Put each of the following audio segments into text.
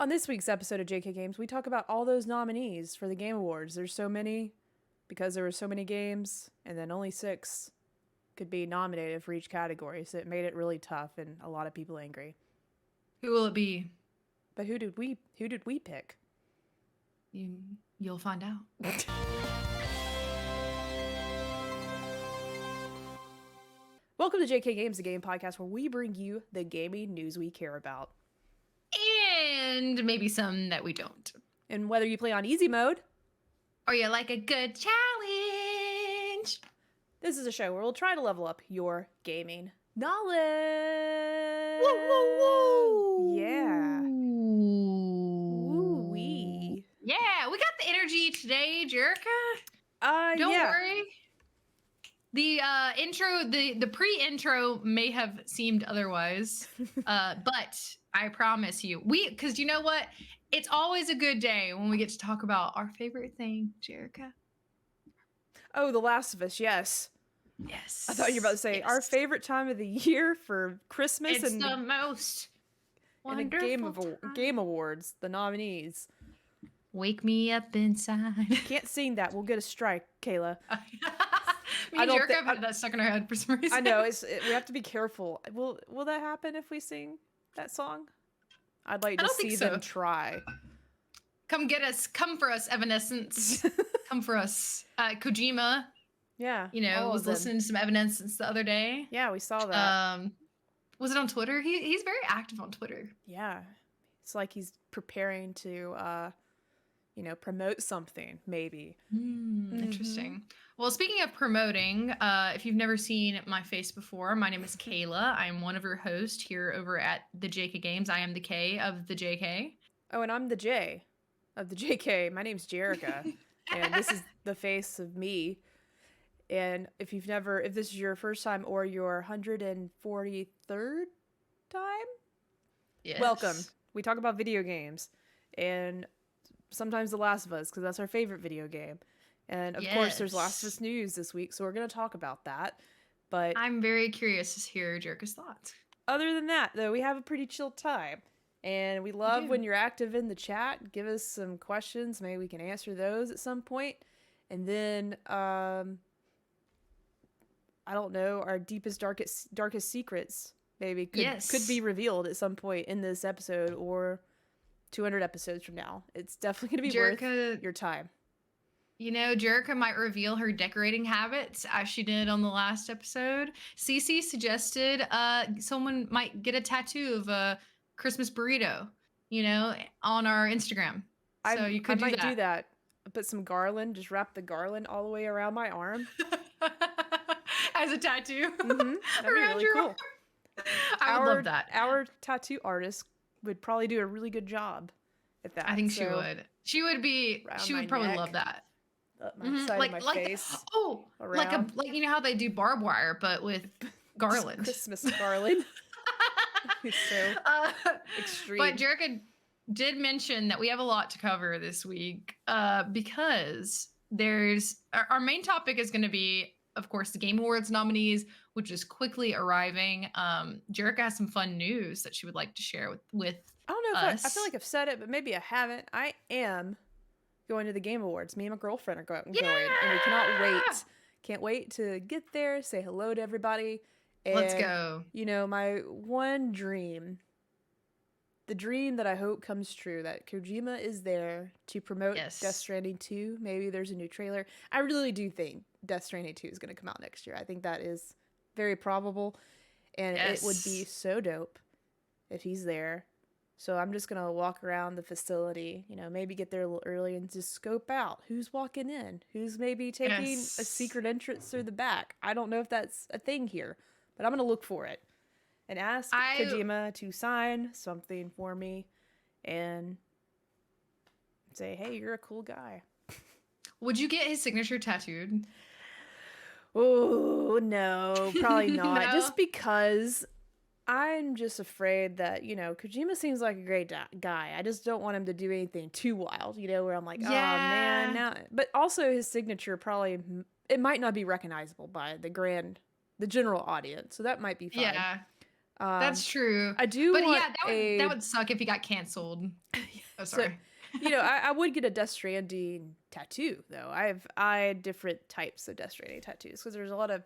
On this week's episode of JK Games, we talk about all those nominees for the Game Awards. There's so many because there were so many games, and then only 6 could be nominated for each category, so it made it really tough and a lot of people angry. Who will it be? But who did we pick? You'll find out. Welcome to JK Games, the game podcast where we bring you the gaming news we care about. And maybe some that we don't. And whether you play on easy mode, or you like a good challenge, this is a show where we'll try to level up your gaming knowledge. Woo, woo, woo. Yeah. Woo-wee. Yeah, we got the energy today, Jerica. Don't worry. The intro, the pre-intro may have seemed otherwise, but I promise you, because you know what? It's always a good day when we get to talk about our favorite thing, Jerica. Oh, The Last of Us, yes. Yes. I thought you were about to say our favorite time of the year for Christmas. It's the most wonderful Game Awards, the nominees. Wake me up inside. Can't sing that. We'll get a strike, Kayla. Me and Jerica have had that stuck in our head for some reason. I know. We have to be careful. Will that happen if we sing that song? I'd like to see them try. Come get us. Come for us, Evanescence. Come for us. Kojima. Yeah. Was listening to some Evanescence the other day. Yeah, we saw that. Was it on Twitter? He's very active on Twitter. Yeah. It's like he's preparing to promote something, maybe. Interesting. Well, speaking of promoting, if you've never seen my face before, my name is Kayla. I'm one of your hosts here over at the JK Games. I am the K of the JK. Oh, and I'm the J of the JK. My name's Jerica, and this is the face of me. And if this is your first time or your 143rd time, yes. Welcome. We talk about video games, and sometimes The Last of Us, because that's our favorite video game. And of course, there's Last of Us news this week, so we're going to talk about that. But I'm very curious to hear Jerica's thoughts. Other than that, though, we have a pretty chill time. And we love when you're active in the chat. Give us some questions. Maybe we can answer those at some point. And then, I don't know, our deepest, darkest secrets maybe could be revealed at some point in this episode or 200 episodes from now. It's definitely going to be worth your time. Jerica might reveal her decorating habits as she did on the last episode. Cece suggested someone might get a tattoo of a Christmas burrito, on our Instagram. So you could do that. Put some garland, just wrap the garland all the way around my arm. As a tattoo. Mm-hmm. That'd be really cool. I would love that. Our tattoo artist would probably do a really good job at that. I think she would. She would probably love that. Up my side of my face. Like how they do barbed wire, but with garland. Christmas garland. So extreme. But Jerica did mention that we have a lot to cover this week because our main topic is going to be, of course, the Game Awards nominees, which is quickly arriving. Jerica has some fun news that she would like to share with I don't know us. I feel like I've said it, but maybe I haven't. I am going to the Game Awards. Me and my girlfriend are going, and we cannot wait. Can't wait to get there, say hello to everybody. And, let's go. My one dream, the dream that I hope comes true, that Kojima is there to promote Death Stranding 2. Maybe there's a new trailer. I really do think Death Stranding 2 is going to come out next year. I think that is very probable, and it would be so dope if he's there. So I'm just going to walk around the facility, maybe get there a little early and just scope out who's walking in, who's maybe taking a secret entrance through the back. I don't know if that's a thing here, but I'm going to look for it and ask Kojima to sign something for me and say, hey, you're a cool guy. Would you get his signature tattooed? Oh, no, probably not. No? Just because I'm just afraid that, Kojima seems like a great guy. I just don't want him to do anything too wild, where I'm like, oh, man. Now. But also his signature it might not be recognizable by the general audience. So that might be fine. Yeah. That's true. I do, but want yeah, that would suck if he got canceled. Oh, sorry. So, I would get a Death Stranding tattoo though. I had different types of Death Stranding tattoos because there's a lot of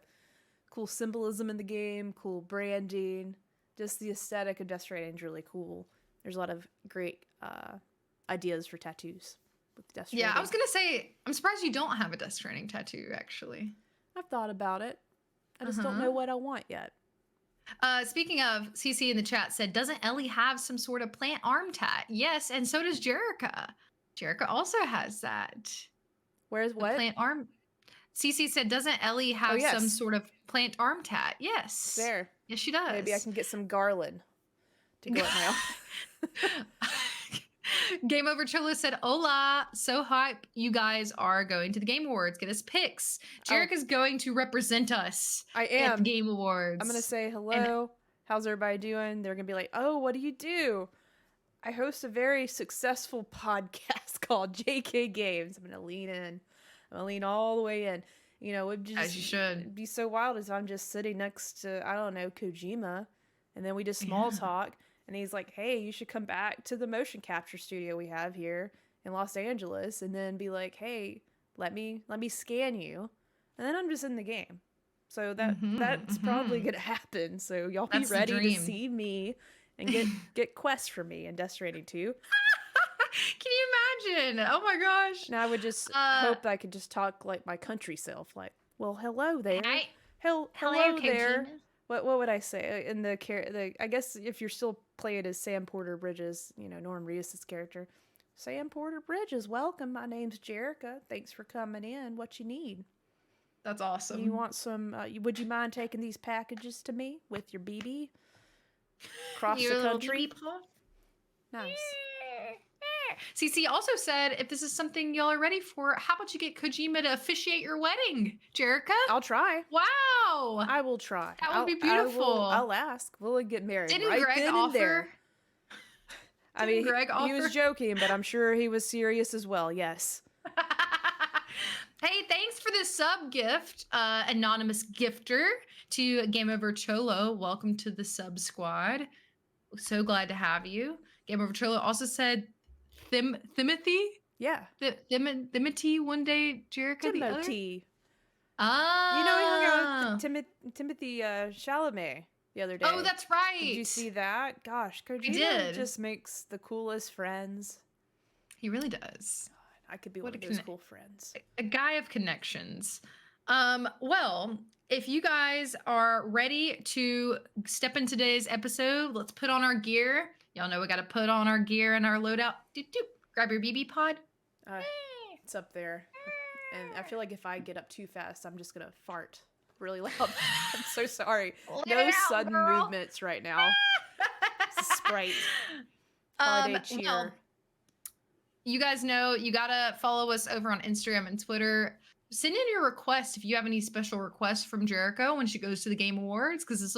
cool symbolism in the game, cool branding. Just the aesthetic of Death Stranding is really cool. There's a lot of great ideas for tattoos with Death Stranding. Yeah, I was gonna say, I'm surprised you don't have a Death Stranding tattoo, actually. I've thought about it. I just don't know what I want yet. Speaking of, CC in the chat said, doesn't Ellie have some sort of plant arm tat? Yes, and so does Jerica. Jerica also has that. Where's what? The plant arm. CC said, doesn't Ellie have some sort of plant arm tat? Yes. There. Yes, she does. Maybe I can get some garland to go up my arm. Game Over Cholo said, hola, so hype you guys are going to the Game Awards. Get us pics. Jerica's going to represent us at the Game Awards. I'm going to say hello. How's everybody doing? They're going to be like, oh, what do you do? I host a very successful podcast called jkgames. I'm going to lean in. I'm going to lean all the way in. You know, it just, as you should. It'd be so wild as I'm just sitting next to, I don't know, Kojima. And then we just small talk. And he's like, hey, you should come back to the motion capture studio we have here in Los Angeles. And then be like, hey, let me scan you. And then I'm just in the game. So that's probably going to happen. So y'all be ready to see me and get quests for me in Death Stranding 2. Can you imagine? Oh my gosh. Now I would just hope that I could just talk like my country self. Like, well, hello there. Hello there. What would I say in the I guess if you're still playing as Sam Porter Bridges, you know, Norm Reedus' character. Sam Porter Bridges, welcome. My name's Jerica. Thanks for coming in. What you need? That's awesome. You want some, would you mind taking these packages to me with your BB? Across the country? Nice. CC also said, if this is something y'all are ready for, how about you get Kojima to officiate your wedding, Jerica? I'll try. Wow. I will try. That would be beautiful. I'll ask. We'll get married. Didn't right Greg then offer? And there. I mean, Greg he was joking, but I'm sure he was serious as well. Yes. Hey, thanks for the sub gift, anonymous gifter to Game Over Cholo. Welcome to the sub squad. So glad to have you. Game Over Cholo also said, Timothy? Yeah. Timothy one day, Jerica Timothy. The other? You know, he hung out with Timothy Chalamet the other day. Oh, that's right. Did you see that? Gosh, Kojima just makes the coolest friends. He really does. God, I could be one of those cool friends. A guy of connections. Well, if you guys are ready to step in today's episode, let's put on our gear. Y'all know we got to put on our gear and our loadout. Grab your BB pod. It's up there. And I feel like if I get up too fast, I'm just going to fart really loud. I'm so sorry. No sudden movements right now. It's a Sprite. Holiday cheer. Well, you guys know you got to follow us over on Instagram and Twitter. Send in your request if you have any special requests from Jericho when she goes to the Game Awards, because this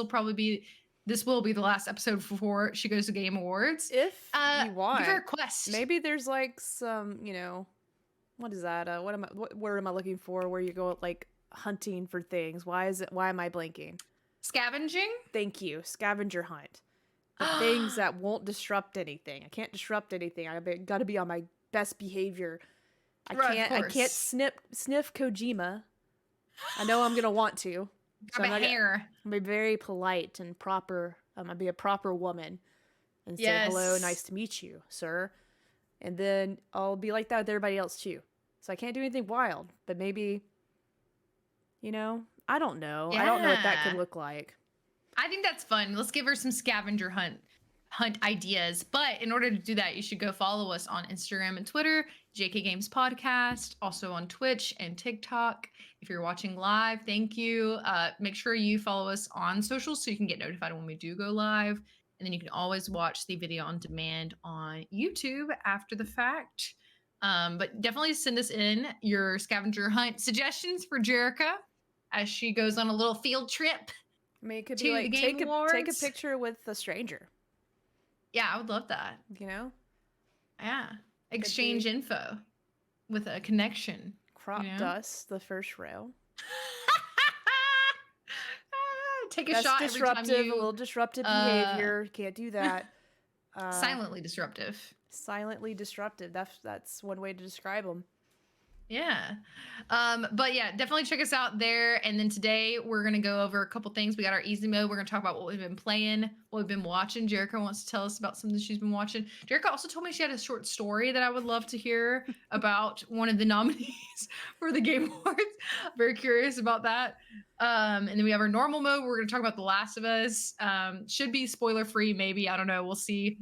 will be the last episode before she goes to Game Awards. If you want, give her a request. Maybe there's like some, you know, what is that? What word am I looking for? Where you go like hunting for things? Why am I blanking? Scavenging. Thank you. Scavenger hunt. The things that won't disrupt anything. I can't disrupt anything. I got to be on my best behavior. I can't sniff Kojima. I know I'm gonna want to. So I'm gonna be very polite and proper. I'm gonna be a proper woman and say hello, nice to meet you, sir. And then I'll be like that with everybody else too. So I can't do anything wild, but maybe, you know, I don't know. Yeah. I don't know what that could look like. I think that's fun. Let's give her some scavenger hunt ideas. But in order to do that, you should go follow us on Instagram and Twitter, JK Games Podcast, also on Twitch and TikTok. If you're watching live, thank you. Make sure you follow us on socials so you can get notified when we do go live. And then you can always watch the video on demand on YouTube after the fact. But definitely send us in your scavenger hunt suggestions for Jerica as she goes on a little field trip. I mean, it could be like take a picture with a stranger. Yeah, I would love that. You know? Yeah. Exchange info with a connection. Crop dust, the first row. take a shot disruptive, every time a little disruptive behavior. Can't do that. Silently disruptive. Silently disruptive. That's one way to describe them. Yeah. But yeah, definitely check us out there. And then today we're going to go over a couple things. We got our easy mode. We're going to talk about what we've been playing, what we've been watching. Jerica wants to tell us about something she's been watching. Jerica also told me she had a short story that I would love to hear about one of the nominees for the Game Awards. Very curious about that. And then we have our normal mode. We're going to talk about The Last of Us. Should be spoiler free, maybe. I don't know. We'll see.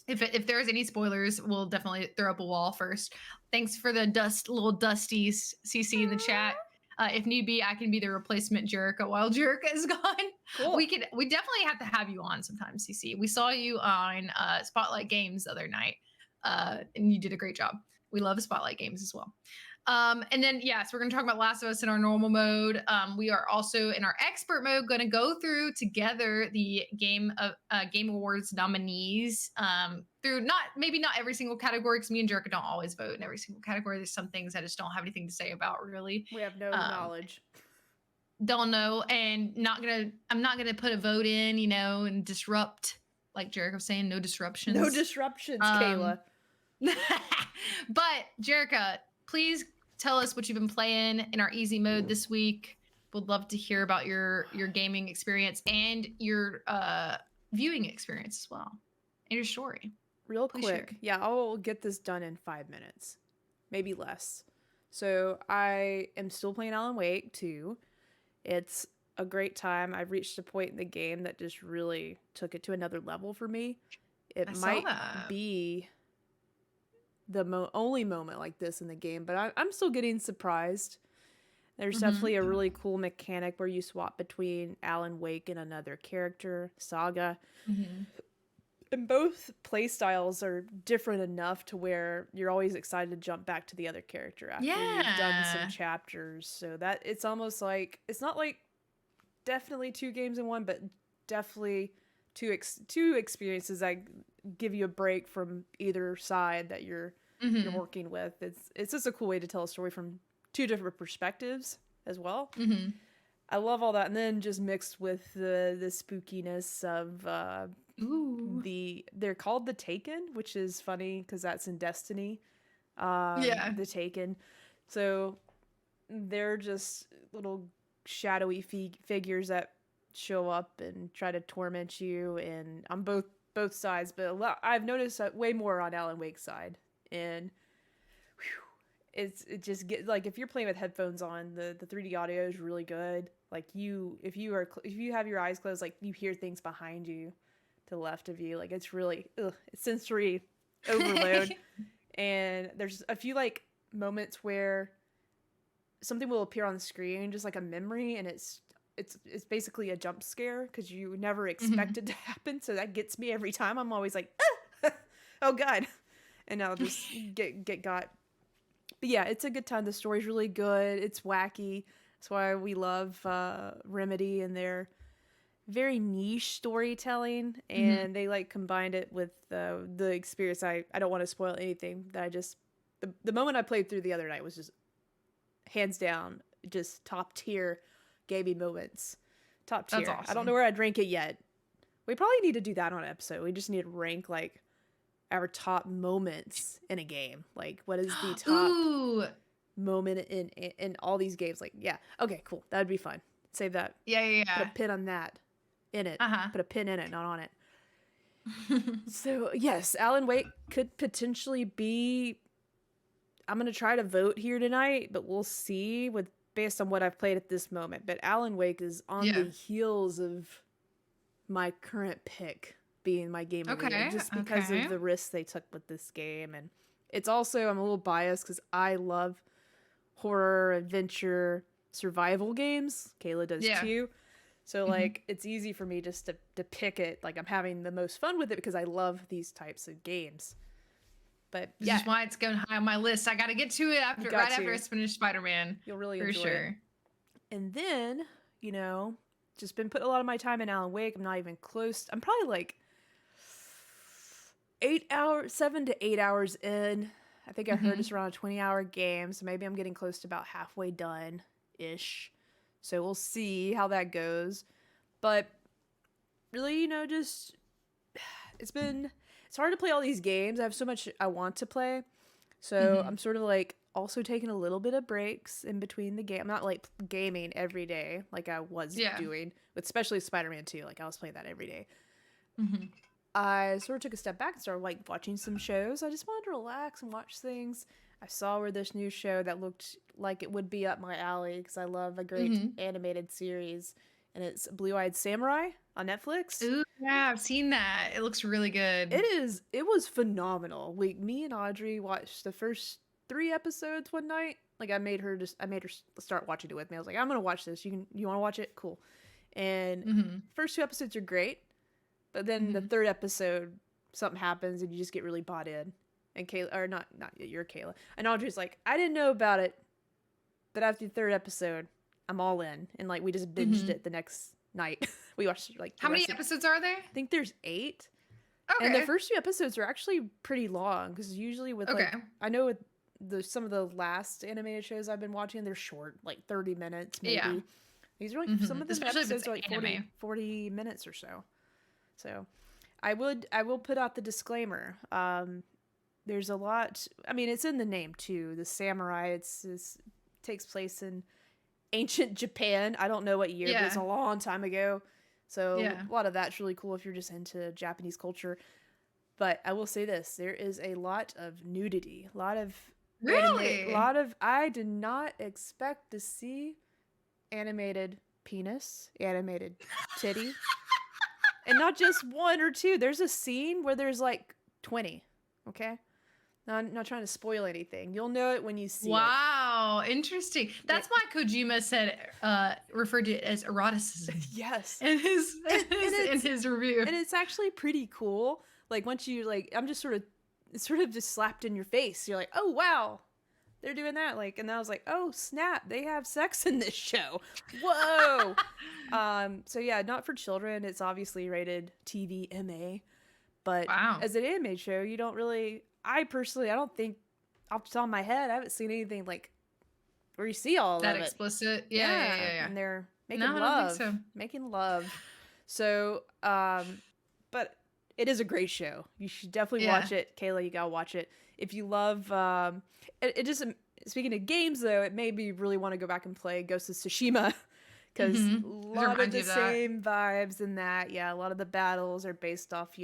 If there's any spoilers, we'll definitely throw up a wall first. Thanks for the little dusties, CC in the chat. If need be, I can be the replacement Jerica while Jerica is gone. Cool. We definitely have to have you on sometime, CC. We saw you on Spotlight Games the other night, and you did a great job. We love Spotlight Games as well. And then, yes, we're going to talk about Last of Us in our normal mode. We are also in our expert mode going to go through together the Game Awards nominees through maybe not every single category, because me and Jerica don't always vote in every single category. There's some things I just don't have anything to say about, really. We have no knowledge. Don't know, and I'm not gonna put a vote in, and disrupt, like Jerica was saying, no disruptions. No disruptions, Kayla. But Jerica, please tell us what you've been playing in our easy mode this week. Would love to hear about your gaming experience and your viewing experience as well, and your story. Real quick. Share. Yeah, I'll get this done in 5 minutes, maybe less. So I am still playing Alan Wake 2. It's a great time. I've reached a point in the game that just really took it to another level for me. It might be the only moment like this in the game, but I'm still getting surprised. There's definitely a really cool mechanic where you swap between Alan Wake and another character, Saga. And both playstyles are different enough to where you're always excited to jump back to the other character after you've done some chapters. So that it's almost like, it's not like definitely 2 games in one, but definitely two experiences that give you a break from either side that you're working with. It's just a cool way to tell a story from 2 different perspectives as well. I love all that, and then just mixed with the spookiness of they're called the Taken, which is funny because that's in Destiny. The Taken. So they're just little shadowy figures that show up and try to torment you, and on both sides, but I've noticed that way more on Alan Wake's side, and it just get like, if you're playing with headphones on, the 3D audio is really good. Like if you have your eyes closed, like you hear things behind you to the left of you, like it's really it's sensory overload. And there's a few like moments where something will appear on the screen, just like a memory, and it's basically a jump scare because you never expect it to happen. So that gets me every time. I'm always like, oh god, and I'll just get got. But yeah, it's a good time. The story's really good. It's wacky. That's why we love Remedy and their very niche storytelling, and they like combined it with the experience. I don't want to spoil anything. That I just the moment I played through the other night was just hands down just top tier gaming moments. Top tier. That's awesome. I don't know where I'd rank it yet. We probably need to do that on an episode. We just need to rank like our top moments in a game. Like, what is the top moment in all these games? Like, yeah, okay, cool. That'd be fun. Save that. Yeah. Put a pin on that. In it. Put a pin in it, not on it. So yes, Alan Wake could potentially be. I'm gonna try to vote here tonight, but we'll see based on what I've played at this moment. But Alan Wake is on the heels of my current pick being my game of the year, just because of the risks they took with this game. And it's also, I'm a little biased because I love horror, adventure, survival games. Kayla does too. So like it's easy for me just to pick it. Like I'm having the most fun with it because I love these types of games. But this is why it's going high on my list. I got to get to it after I finish Spider-Man. You'll really enjoy it. And then, just been putting a lot of my time in Alan Wake. I'm not even close. I'm probably like 7 to 8 hours in. I think I heard it's around a 20-hour game, so maybe I'm getting close to about halfway done-ish. So we'll see how that goes. But really, just it's hard to play all these games. I have so much I want to play. So I'm sort of like also taking a little bit of breaks in between the game. I'm not like gaming every day like I was doing, especially Spider-Man 2. Like I was playing that every day. I sort of took a step back and started like watching some shows. I just wanted to relax and watch things. I saw where this new show that looked like it would be up my alley because I love a great animated series, and it's Blue-Eyed Samurai on Netflix. Ooh, yeah, I've seen that. It looks really good. It was phenomenal. Me and Audrey watched the first 3 episodes one night. Like I made her start watching it with me. I was like, I'm gonna watch this. You want to watch it? Cool. And first 2 episodes are great, but then the 3rd episode, something happens and you just get really bought in. And Kayla, or not you're Kayla. And Audrey's like, I didn't know about it, but after the 3rd episode, I'm all in. And like we just binged it the next night. We watched like how many episodes are there? I think there's 8. Okay. And the first 2 episodes are actually pretty long because usually with like I know with some of the last animated shows I've been watching, they're short, like 30 minutes maybe. Yeah. These are like some of the episodes are like 40 minutes or so. So I will put out the disclaimer. There's a lot. I mean, it's in the name too. The samurai. It takes place in ancient Japan. I don't know what year, but it's a long time ago. So a lot of that's really cool if you're just into Japanese culture. But I will say this: there is a lot of nudity, a lot of I did not expect to see animated penis, animated titty, and not just 1 or 2. There's a scene where there's like 20. Okay. Now, I'm not trying to spoil anything. You'll know it when you see it. Wow, interesting. That's why Kojima referred to it as eroticism. Yes. In his review. And it's actually pretty cool. Like once you like, I'm just it's sort of just slapped in your face. You're like, oh wow, they're doing that. Like, and I was like, oh snap, they have sex in this show. Whoa. So yeah, not for children. It's obviously rated TV MA. But as an anime show, you don't really. I don't think off the top of my head, I haven't seen anything like where you see all that of it. Explicit. Yeah. And they're making love. I don't think so. Making love. So, but it is a great show. You should definitely watch it. Kayla, you gotta watch it. If you love, it just, speaking of games though, it made me really want to go back and play Ghost of Tsushima. Because a lot of the same vibes in that. Yeah, a lot of the battles are based off,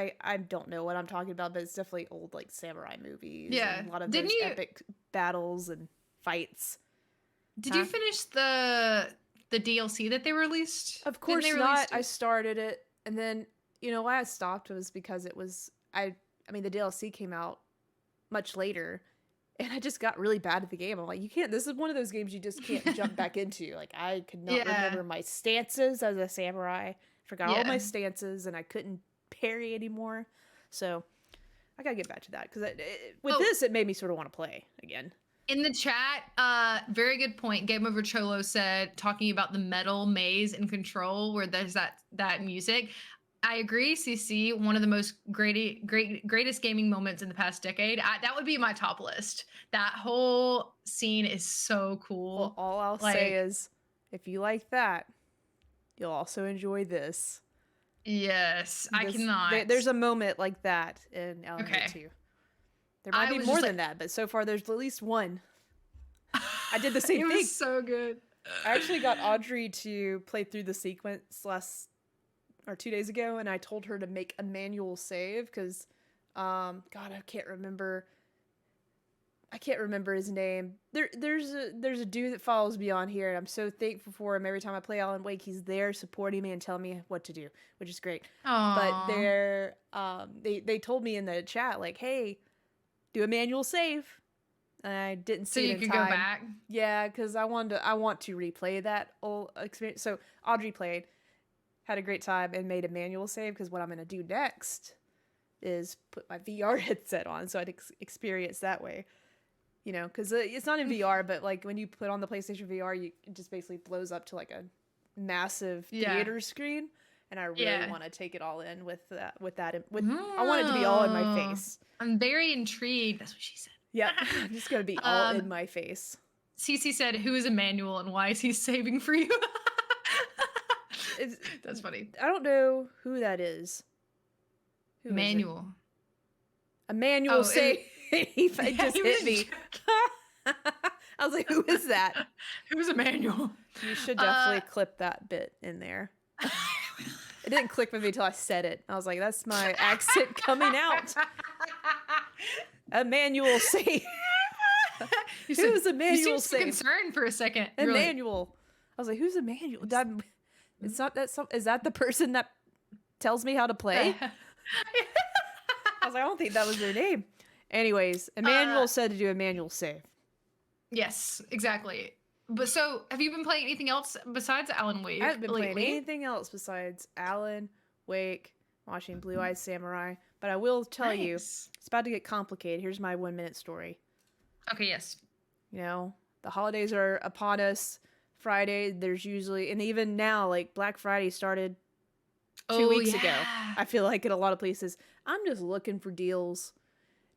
I don't know what I'm talking about, but it's definitely old like samurai movies. Yeah, a lot of those epic battles and fights. Did you finish the DLC that they released? Of course not. I started it, and then why I stopped was because it was I mean the DLC came out much later, and I just got really bad at the game. I'm like, you can't. This is one of those games you just can't jump back into. Like I could not remember my stances as a samurai. Forgot all my stances, and I couldn't parry anymore. So I gotta get back to that because this it made me sort of want to play again. In the chat, very good point. Game Over Cholo said, talking about the metal maze and Control, where there's that music. I agree, CC. One of the most greatest gaming moments in the past decade. That would be my top list. That whole scene is so cool. Well, all I'll say is, if you like that, you'll also enjoy this. Yes, I cannot. There's a moment like that in LMA 2. There might be more than that, but so far there's at least one. I did the same thing. It was so good. I actually got Audrey to play through the sequence 2 days ago, and I told her to make a manual save because, God, I can't remember his name. There's a dude that follows me on here, and I'm so thankful for him. Every time I play Alan Wake, he's there supporting me and telling me what to do, which is great. Aww. But they told me in the chat like, hey, do a manual save. And I didn't see it in time. So you could go back? Yeah, because I want to replay that old experience. So Audrey played, had a great time, and made a manual save because what I'm going to do next is put my VR headset on so I'd experience that way. Because it's not in VR, but like when you put on the PlayStation VR, it just basically blows up to like a massive theater screen, and I really want to take it all in with that. I want it to be all in my face. I'm very intrigued. That's what she said. Yeah, I'm just gonna be all in my face. Cece said, "Who is Emmanuel and why is he saving for you?" That's funny. I don't know who that is. Who Manual. Emmanuel say he just hit me. I was like, who is that? Who's Emmanuel? You should definitely clip that bit in there. It didn't click with me until I said it. I was like, that's my accent coming out. Emmanuel say. Who's Emmanuel? You seemed concerned for a second. Emmanuel. Like, I was like, who's Emmanuel? It's not that. Is that the person that tells me how to play? I was like, I don't think that was their name. Anyways, Emmanuel said to do a manual save. Yes, exactly. But so, have you been playing anything else besides Alan Wake? I haven't been playing anything else besides Alan Wake, watching Blue Eyes Samurai. But I will tell you, it's about to get complicated. Here's my 1-minute story. Okay, yes. You know, the holidays are upon us. Friday, there's usually, and even now, like Black Friday started 2 weeks ago. I feel like in a lot of places, I'm just looking for deals.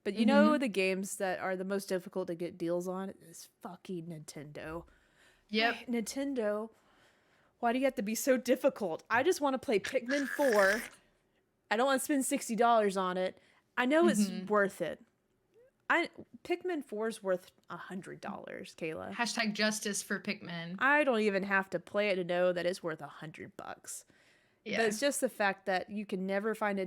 But you know the games that are the most difficult to get deals on is fucking Nintendo. Yep. Nintendo, why do you have to be so difficult? I just want to play Pikmin 4. I don't want to spend $60 on it. I know it's worth it. Pikmin 4 is worth $100, Kayla. Hashtag justice for Pikmin. I don't even have to play it to know that it's worth $100. Yeah. But it's just the fact that you can never find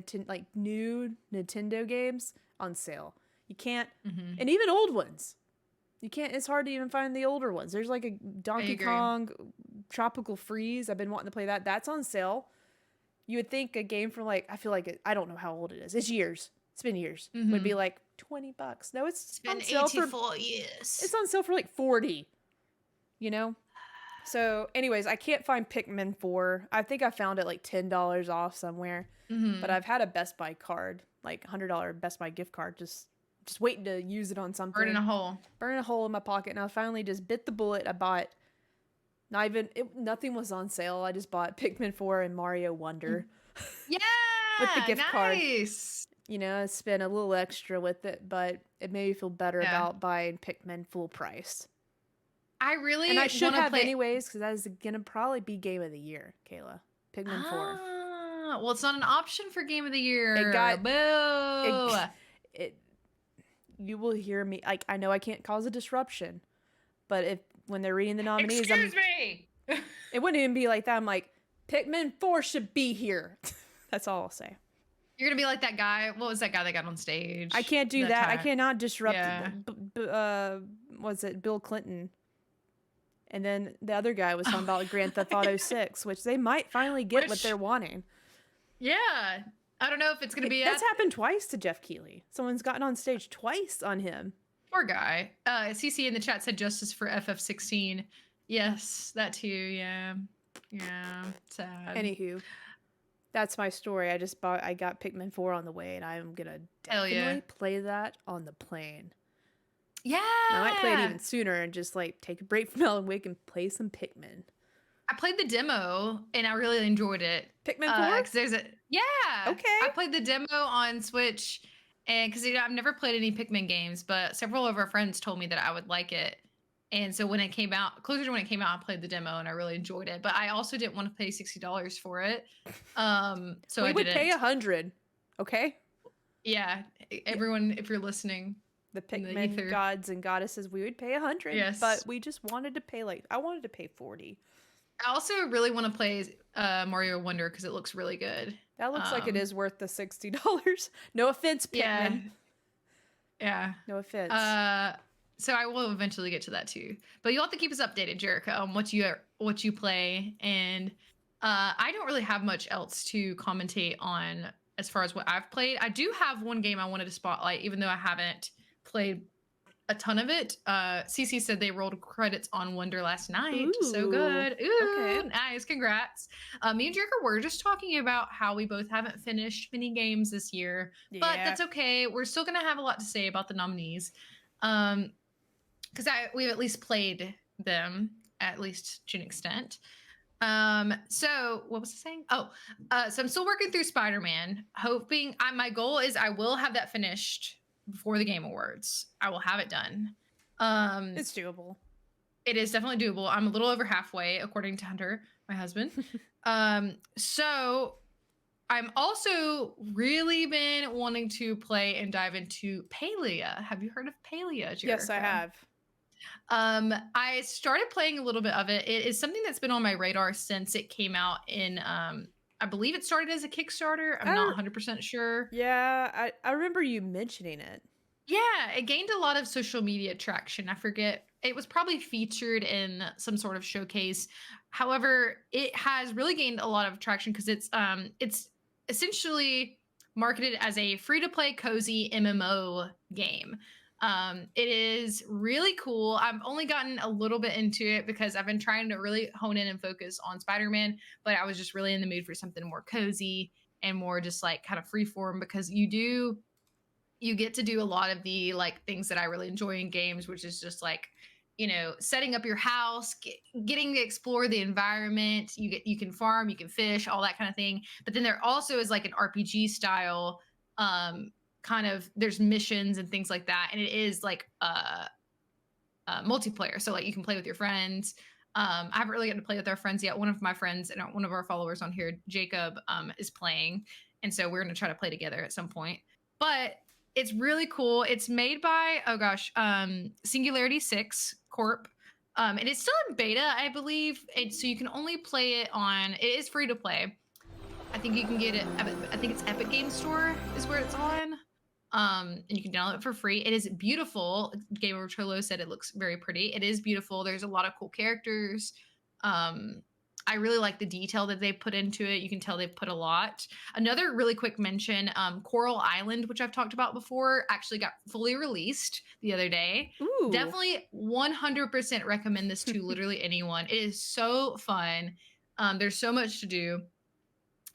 new Nintendo games on sale. You can't, and even old ones. You can't. It's hard to even find the older ones. There's like a Donkey Kong Tropical Freeze. I've been wanting to play that. That's on sale. You would think a game from I feel like I don't know how old it is. It's years. It's been years. Would be like $20. No, it's been on sale 84 years. It's on sale for like 40. You know. So, anyways, I can't find Pikmin 4. I think I found it like $10 off somewhere. But I've had a Best Buy card, like $100 Best Buy gift card, just waiting to use it on something. Burning a hole in my pocket, and I finally just bit the bullet. I bought. Nothing was on sale. I just bought Pikmin 4 and Mario Wonder. Yeah, with the gift card. You know, I spent a little extra with it, but it made me feel better about buying Pikmin full price. And I should have anyways, because that is gonna probably be Game of the Year, Kayla. Pikmin 4. Well, it's not an option for Game of the Year. You will hear me. I know I can't cause a disruption, but when they're reading the nominees, excuse me. It wouldn't even be like that. I'm like, Pikmin 4 should be here. That's all I'll say. You're gonna be like that guy. What was that guy that got on stage? I can't do that. I cannot disrupt. Was it Bill Clinton? And then the other guy was talking about Grand Theft Auto 6, which they might finally get what they're wanting. Yeah. I don't know if it's going to be... That's happened twice to Jeff Keighley. Someone's gotten on stage twice on him. Poor guy. CC in the chat said justice for FF16. Yes, that too. Yeah. Yeah. Sad. Anywho, that's my story. I got Pikmin 4 on the way, and I'm going to definitely play that on the plane. Yeah. I might play it even sooner and just take a break from Alan Wake and play some Pikmin. I played the demo and I really enjoyed it. Pikmin 4? Okay. I played the demo on Switch, and because I've never played any Pikmin games, but several of our friends told me that I would like it. And so when it came out, closer to when it came out, I played the demo and I really enjoyed it. But I also didn't want to pay $60 for it. So we would pay $100. Okay. Yeah. Everyone, if you're listening. The Pikmin gods and goddesses, we would pay $100. Yes. But we just wanted to pay I wanted to pay $40. I also really want to play Mario Wonder because it looks really good. That looks like it is worth the $60. No offense, Pikmin. Yeah. No offense. So I will eventually get to that too. But you'll have to keep us updated, Jerica, on what you play. And I don't really have much else to commentate on as far as what I've played. I do have one game I wanted to spotlight, even though I haven't played a ton of it. Cece said they rolled credits on Wonder last night. Ooh, so good. Ooh, okay. Nice. Congrats. Me and Jerica were just talking about how we both haven't finished many games this year, but that's okay. We're still going to have a lot to say about the nominees. Because we've at least played them, at least to an extent. So what was I saying? So I'm still working through Spider-Man, hoping my goal is I will have that finished before the Game Awards. I will have it done. It's doable. It is definitely doable. I'm a little over halfway, according to Hunter, my husband. So I'm also really been wanting to play and dive into Palia. Have you heard of Palia, Jerica? Yes, I have. I started playing a little bit of it. It is something that's been on my radar since it came out in, I believe it started as a Kickstarter. I'm not 100% sure. Yeah, I remember you mentioning it. Yeah, it gained a lot of social media traction. I forget. It was probably featured in some sort of showcase. However, it has really gained a lot of traction because it's essentially marketed as a free-to-play cozy MMO game. It is really cool. I've only gotten a little bit into it because I've been trying to really hone in and focus on Spider-Man, but I was just really in the mood for something more cozy and more just like kind of freeform because you get to do a lot of the like things that I really enjoy in games, which is just like, you know, setting up your house, getting to explore the environment. You can farm, you can fish, all that kind of thing. But then there also is like an RPG style, kind of, there's missions and things like that, and it is like multiplayer. So like you can play with your friends. I haven't really gotten to play with our friends yet. One of my friends and one of our followers on here, Jacob, is playing, and so we're going to try to play together at some point. But it's really cool. It's made by, oh gosh, Singularity 6 Corp. And it's still in beta, I believe. So you can only play it on, it is free to play. I think you can get it, I think it's Epic Game Store is where it's on. And you can download it for free. It is beautiful. Game Over TLOU said it looks very pretty. It is beautiful. There's a lot of cool characters. I really like the detail that they put into it. You can tell they've put a lot. Another really quick mention, Coral Island, which I've talked about before, actually got fully released the other day. Ooh. Definitely 100% recommend this to literally anyone. It is so fun. There's so much to do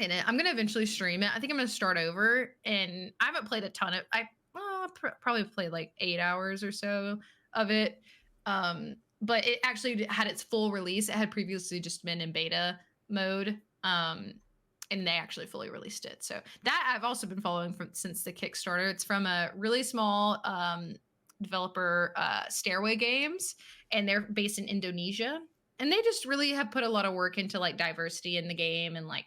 in it. I'm going to eventually stream it. I think I'm going to start over, and I haven't played a ton of, probably played like 8 hours or so of it. But it actually had its full release. It had previously just been in beta mode, and they actually fully released it. So that I've also been following since the Kickstarter. It's from a really small developer, Stairway Games, and they're based in Indonesia. And they just really have put a lot of work into like diversity in the game, and like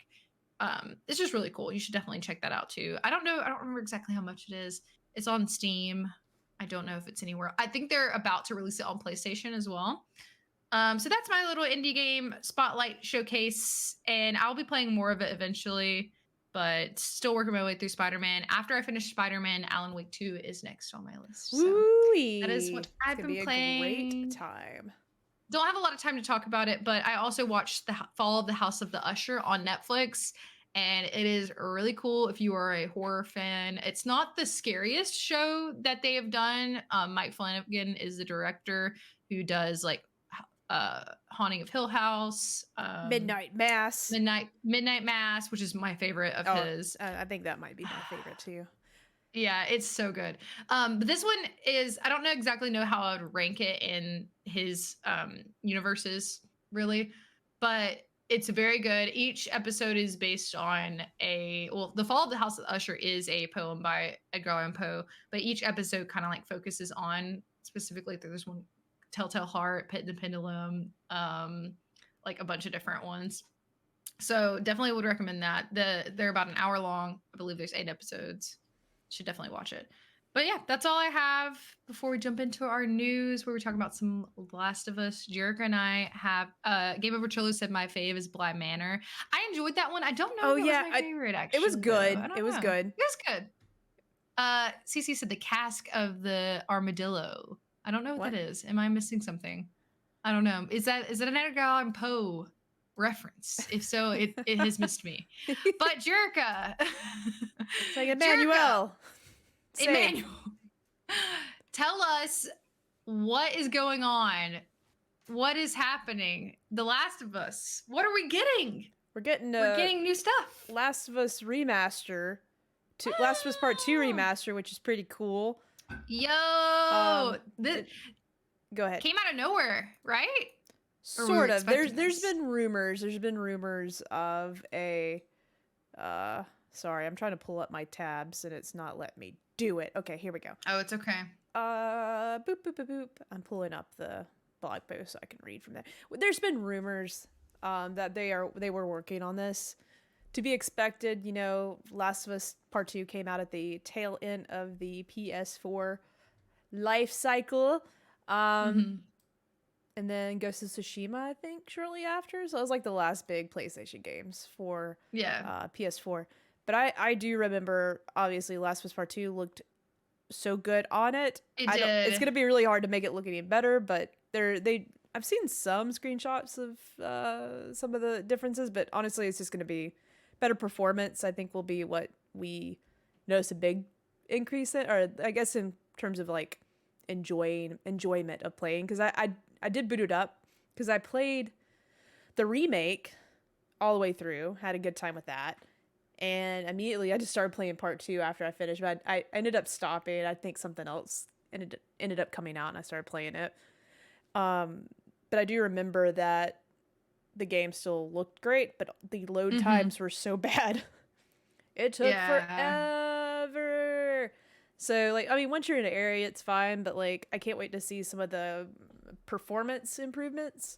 it's just really cool. You should definitely check that out too. I don't remember exactly how much it is. It's on Steam. I don't know if it's anywhere. I think they're about to release it on PlayStation as well. So that's my little indie game spotlight showcase, and I'll be playing more of it eventually, but still working my way through Spider-Man. After I finish Spider-Man, Alan Wake 2 is next on my list. So that is what I've been playing. Great time. Don't have a lot of time to talk about it, but I also watched the Fall of the House of the Usher on Netflix. And it is really cool if you are a horror fan. It's not the scariest show that they have done. Mike Flanagan is the director who does like Haunting of Hill House, Midnight Mass, which is my favorite of his. I think that might be my favorite too. Yeah, it's so good. But this one is, I don't exactly know how I would rank it in his universes, really, but it's very good. Each episode is based on The Fall of the House of Usher is a poem by Edgar Allan Poe, but each episode kind of like focuses on specifically, there's one, Telltale Heart, Pit and the Pendulum, like a bunch of different ones. So definitely would recommend that. They're about an hour long. I believe there's 8 episodes. Should definitely watch it. But yeah, that's all I have before we jump into our news, where we talk about some Last of Us. Jerica and I have Game Over TLOU said my fave is Bly Manor. I enjoyed that one. I don't know if it was my favorite, actually. It was good. It was good. It was good. Cece said the cask of the armadillo. I don't know what that is. Am I missing something? I don't know. Is that an Edgar Allan Poe reference? If so, it has missed me. But Jerica, it's like Emmanuel. Emmanuel, tell us what is going on. What is happening? The Last of Us. What are we getting? We're getting new stuff. Last of Us remaster. Last of Us Part 2 remaster, which is pretty cool. Yo, go ahead. Came out of nowhere, right? Sort of. There's been rumors. There's been rumors of a. Sorry, I'm trying to pull up my tabs and it's not letting me do it. Okay, here we go. Oh, it's okay. Boop boop boop boop. I'm pulling up the blog post so I can read from there. There's been rumors that they were working on this. To be expected, Last of Us Part 2 came out at the tail end of the PS4 life cycle. And then Ghost of Tsushima, I think, shortly after. So it was like the last big PlayStation games for PS4. But I do remember, obviously, Last of Us Part 2 looked so good on it. It's going to be really hard to make it look any better, but I've seen some screenshots of some of the differences, but honestly, it's just going to be better performance. I think will be what we notice a big increase in, or I guess in terms of like enjoyment of playing, because I did boot it up because I played the remake all the way through, had a good time with that, and immediately I just started playing Part 2 after I finished, but I ended up stopping. I think something else ended up coming out and I started playing it. But I do remember that the game still looked great, but the load times were so bad. It took forever. So, like, I mean, once you're in an area, it's fine, but, like, I can't wait to see some of the performance improvements.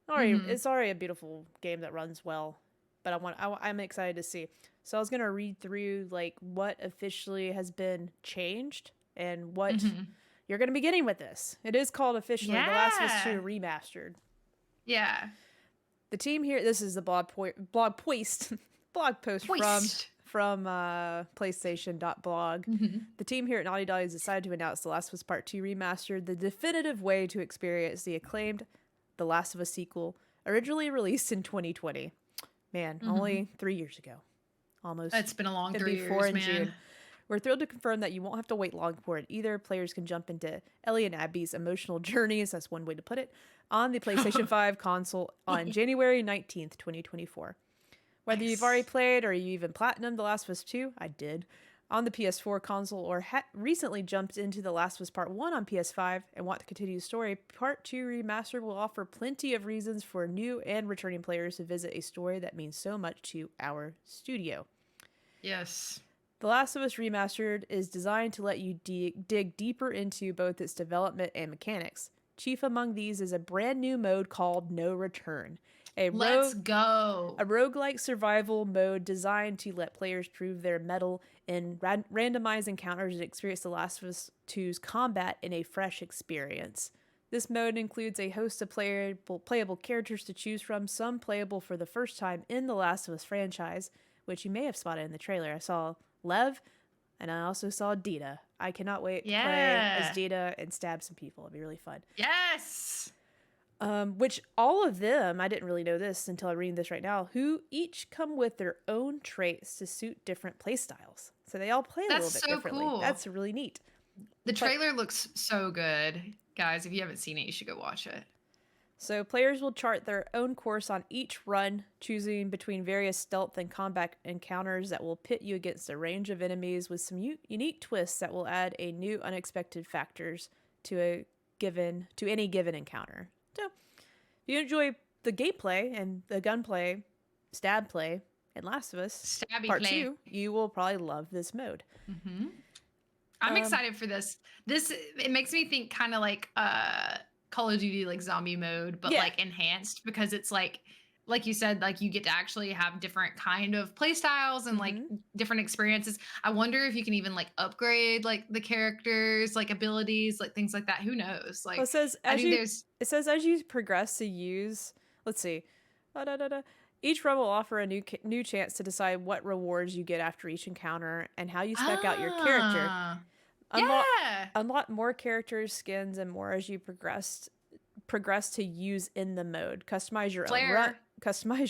It's already a beautiful game that runs well, but I'm excited to see. So I was going to read through, like, what officially has been changed and what you're going to be getting with this. It is called officially The Last of Us 2 Remastered. Yeah. The team here, this is the blog post from PlayStation.blog. The team here at Naughty Dog has decided to announce The Last of Us Part 2 Remastered, the definitive way to experience the acclaimed The Last of Us sequel, originally released in 2020. Man, only 3 years ago. Almost. It's been a long 3 years, man. June. We're thrilled to confirm that you won't have to wait long for it either. Players can jump into Ellie and Abby's emotional journeys, that's one way to put it, on the PlayStation 5 console on January 19th, 2024. Whether you've already played or you even platinumed The Last of Us 2, I did, on the PS4 console, or recently jumped into The Last of Us Part 1 on PS5 and want to continue the story, Part 2 Remastered will offer plenty of reasons for new and returning players to visit a story that means so much to our studio. Yes. The Last of Us Remastered is designed to let you dig deeper into both its development and mechanics. Chief among these is a brand new mode called No Return. Let's go! A roguelike survival mode designed to let players prove their mettle in randomized encounters and experience The Last of Us 2's combat in a fresh experience. This mode includes a host of playable characters to choose from, some playable for the first time in The Last of Us franchise, which you may have spotted in the trailer. I saw Lev, and I also saw Dita. I cannot wait to play as Dita and stab some people. It'd be really fun. Yes! Which all of them, I didn't really know this until I'm reading this right now, who each come with their own traits to suit different playstyles. So they all play a little bit differently. Cool. That's really neat. The trailer looks so good. Guys, if you haven't seen it, you should go watch it. So players will chart their own course on each run, choosing between various stealth and combat encounters that will pit you against a range of enemies with some unique twists that will add a new unexpected factors to any given encounter. So if you enjoy the gameplay and the gunplay, stab play, and Last of Us Part 2, you will probably love this mode. I'm excited for this. It makes me think kind of like Call of Duty, like zombie mode, but like enhanced, because it's like you said, like you get to actually have different kind of play styles and like different experiences. I wonder if you can even like upgrade like the characters, like abilities, like things like that. Who knows? Like, well, it says as you progress to use, let's see, each run will offer a new chance to decide what rewards you get after each encounter and how you spec out your character. Unlock more characters, skins, and more as you progress to use in the mode. Customize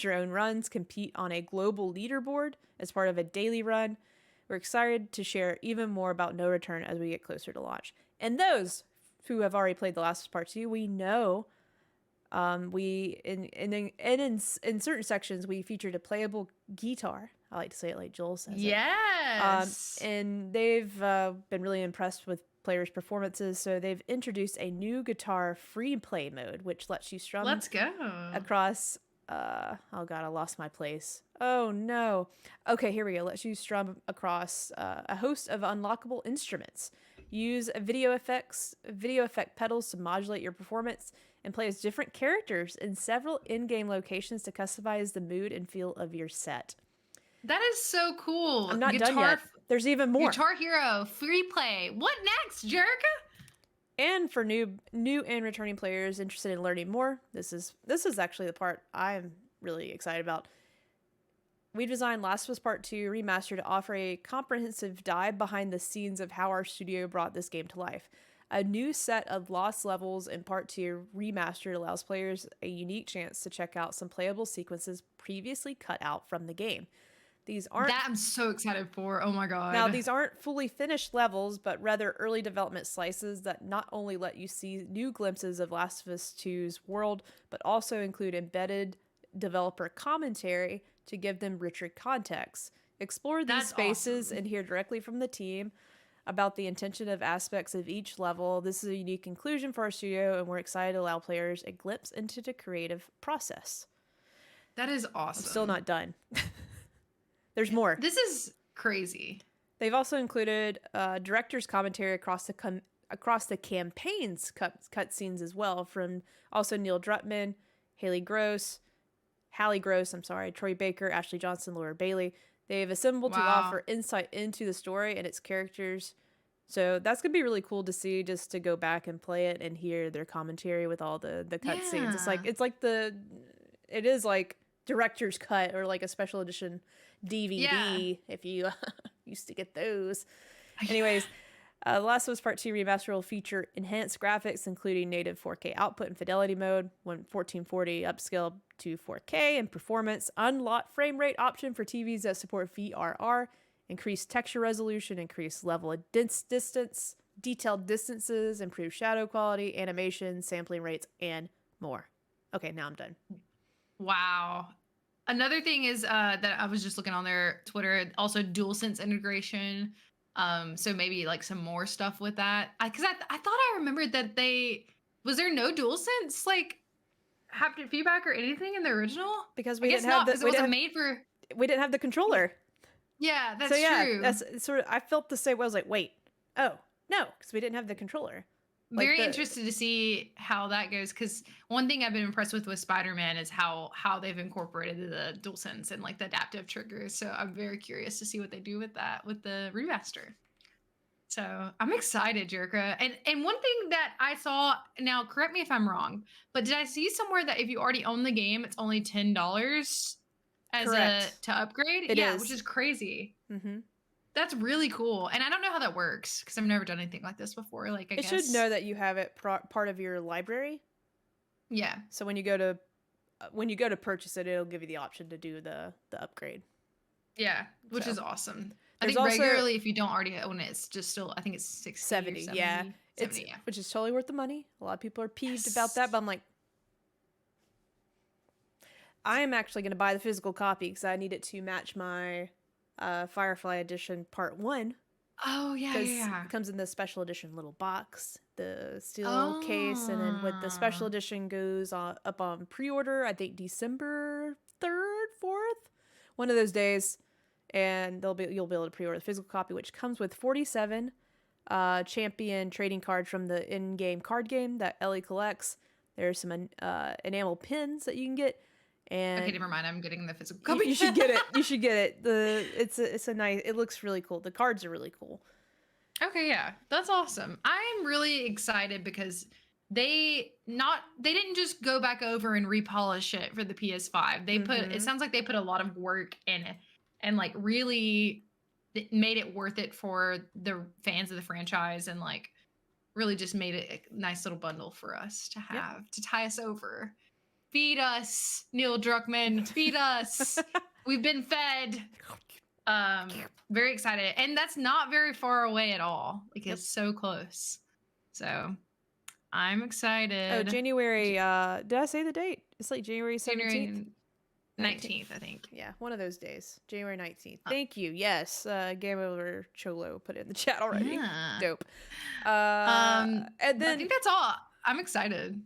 your own runs, compete on a global leaderboard as part of a daily run. We're excited to share even more about No Return as we get closer to launch. And those who have already played The Last of Us Part 2, we know in certain sections we featured a playable guitar. I like to say it like Joel says it. Yes. And they've been really impressed with players' performances, so they've introduced a new guitar free play mode, which lets you strum across oh god, I lost my place. Oh no. Okay, here we go. Lets you strum across a host of unlockable instruments. Use video effect pedals to modulate your performance, and play as different characters in several in-game locations to customize the mood and feel of your set. That is so cool. I'm not done yet. There's even more. Guitar Hero, free play. What next, Jerica? And for new and returning players interested in learning more, this is actually the part I'm really excited about. We designed Last of Us Part 2 Remastered to offer a comprehensive dive behind the scenes of how our studio brought this game to life. A new set of lost levels in Part 2 Remastered allows players a unique chance to check out some playable sequences previously cut out from the game. These aren't... That I'm so excited for. Oh my god. Now, these aren't fully finished levels, but rather early development slices that not only let you see new glimpses of Last of Us 2's world, but also include embedded developer commentary to give them richer context. Explore these spaces and hear directly from the team about the intention of aspects of each level. This is a unique inclusion for our studio, and we're excited to allow players a glimpse into the creative process. That is awesome. I'm still not done. There's more. This is crazy. They've also included director's commentary across the campaign's cutscenes as well, from also Neil Druckmann, Hallie Gross, Troy Baker, Ashley Johnson, Laura Bailey. They've assembled to offer insight into the story and its characters. So that's going to be really cool to see, just to go back and play it and hear their commentary with all the cutscenes. It is like director's cut or like a special edition DVD if you used to get those. Anyways, The Last of Us Part 2 Remaster will feature enhanced graphics, including native 4K output and fidelity mode, 1440 upscale to 4K, and performance, unlocked frame rate option for TVs that support VRR, increased texture resolution, increased level of distance, detailed distances, improved shadow quality, animation, sampling rates, and more. Okay, now I'm done. Wow. Another thing is that I was just looking on their Twitter, also DualSense integration. So maybe like some more stuff with that. Because I thought I remembered that was there no DualSense like haptic feedback or anything in the original? Because we didn't have we didn't have the controller. Yeah, that's true. That's sort of, I felt the same way. I was like, wait, oh no, because we didn't have the controller. Very interested to see how that goes, because one thing I've been impressed with Spider-Man is how they've incorporated the DualSense and like the adaptive triggers. So I'm very curious to see what they do with that with the remaster. So I'm excited, Jerica. And one thing that I saw, now correct me if I'm wrong, but did I see somewhere that if you already own the game, it's only $10 to upgrade? It is. Which is crazy. Mm-hmm. That's really cool. And I don't know how that works because I've never done anything like this before. Like, I guess it should know that you have it part of your library. Yeah. So when you go to purchase it, it'll give you the option to do the upgrade. Yeah, which is awesome. I think regularly, if you don't already own it, it's just still, I think it's 70. Yeah. Which is totally worth the money. A lot of people are peeved about that, but I'm like, I am actually going to buy the physical copy because I need it to match my Firefly Edition Part 1. Oh, yeah. It comes in the special edition little box, the steel case, and then with the special edition goes up on pre-order, I think December 3rd, 4th, one of those days, and you'll be able to pre-order the physical copy, which comes with 47 champion trading cards from the in-game card game that Ellie collects. There's some enamel pins that you can get. And okay, never mind. I'm getting the physical copy. You should get it. You should get it. It's a nice. It looks really cool. The cards are really cool. Okay, yeah, that's awesome. I'm really excited because they didn't just go back over and repolish it for the PS5. They put it sounds like they put a lot of work in it and like really made it worth it for the fans of the franchise and like really just made it a nice little bundle for us to have to tie us over. Feed us, Neil Druckmann. Feed us. We've been fed. Very excited. And that's not very far away at all. Like, it's so close. So, I'm excited. Oh, January, did I say the date? It's like January 17th? January 19th, I think. Yeah, one of those days. January 19th. Thank you. Yes, Game Over Cholo put it in the chat already. Yeah. Dope. And then I think that's all. I'm excited.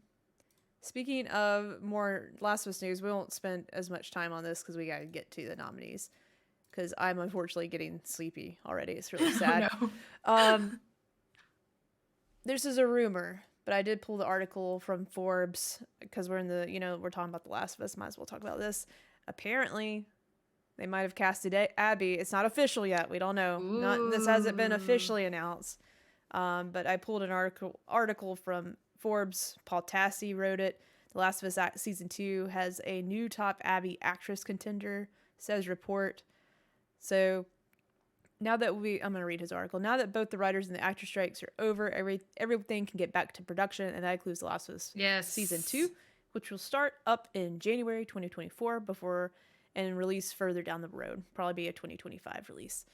Speaking of more Last of Us news, we won't spend as much time on this because we got to get to the nominees. Because I'm unfortunately getting sleepy already. It's really sad. Oh, no. This is a rumor, but I did pull the article from Forbes because we're in the, we're talking about The Last of Us. Might as well talk about this. Apparently, they might have casted Abby. It's not official yet. We don't know. This hasn't been officially announced. But I pulled an article from Forbes. Paul Tassi wrote it. The Last of Us Season 2 has a new top Abby actress contender, says report. So now that I'm going to read his article. Now that both the writers and the actor strikes are over, everything can get back to production, and that includes The Last of Us Season 2, which will start up in January 2024 and release further down the road. Probably be a 2025 release.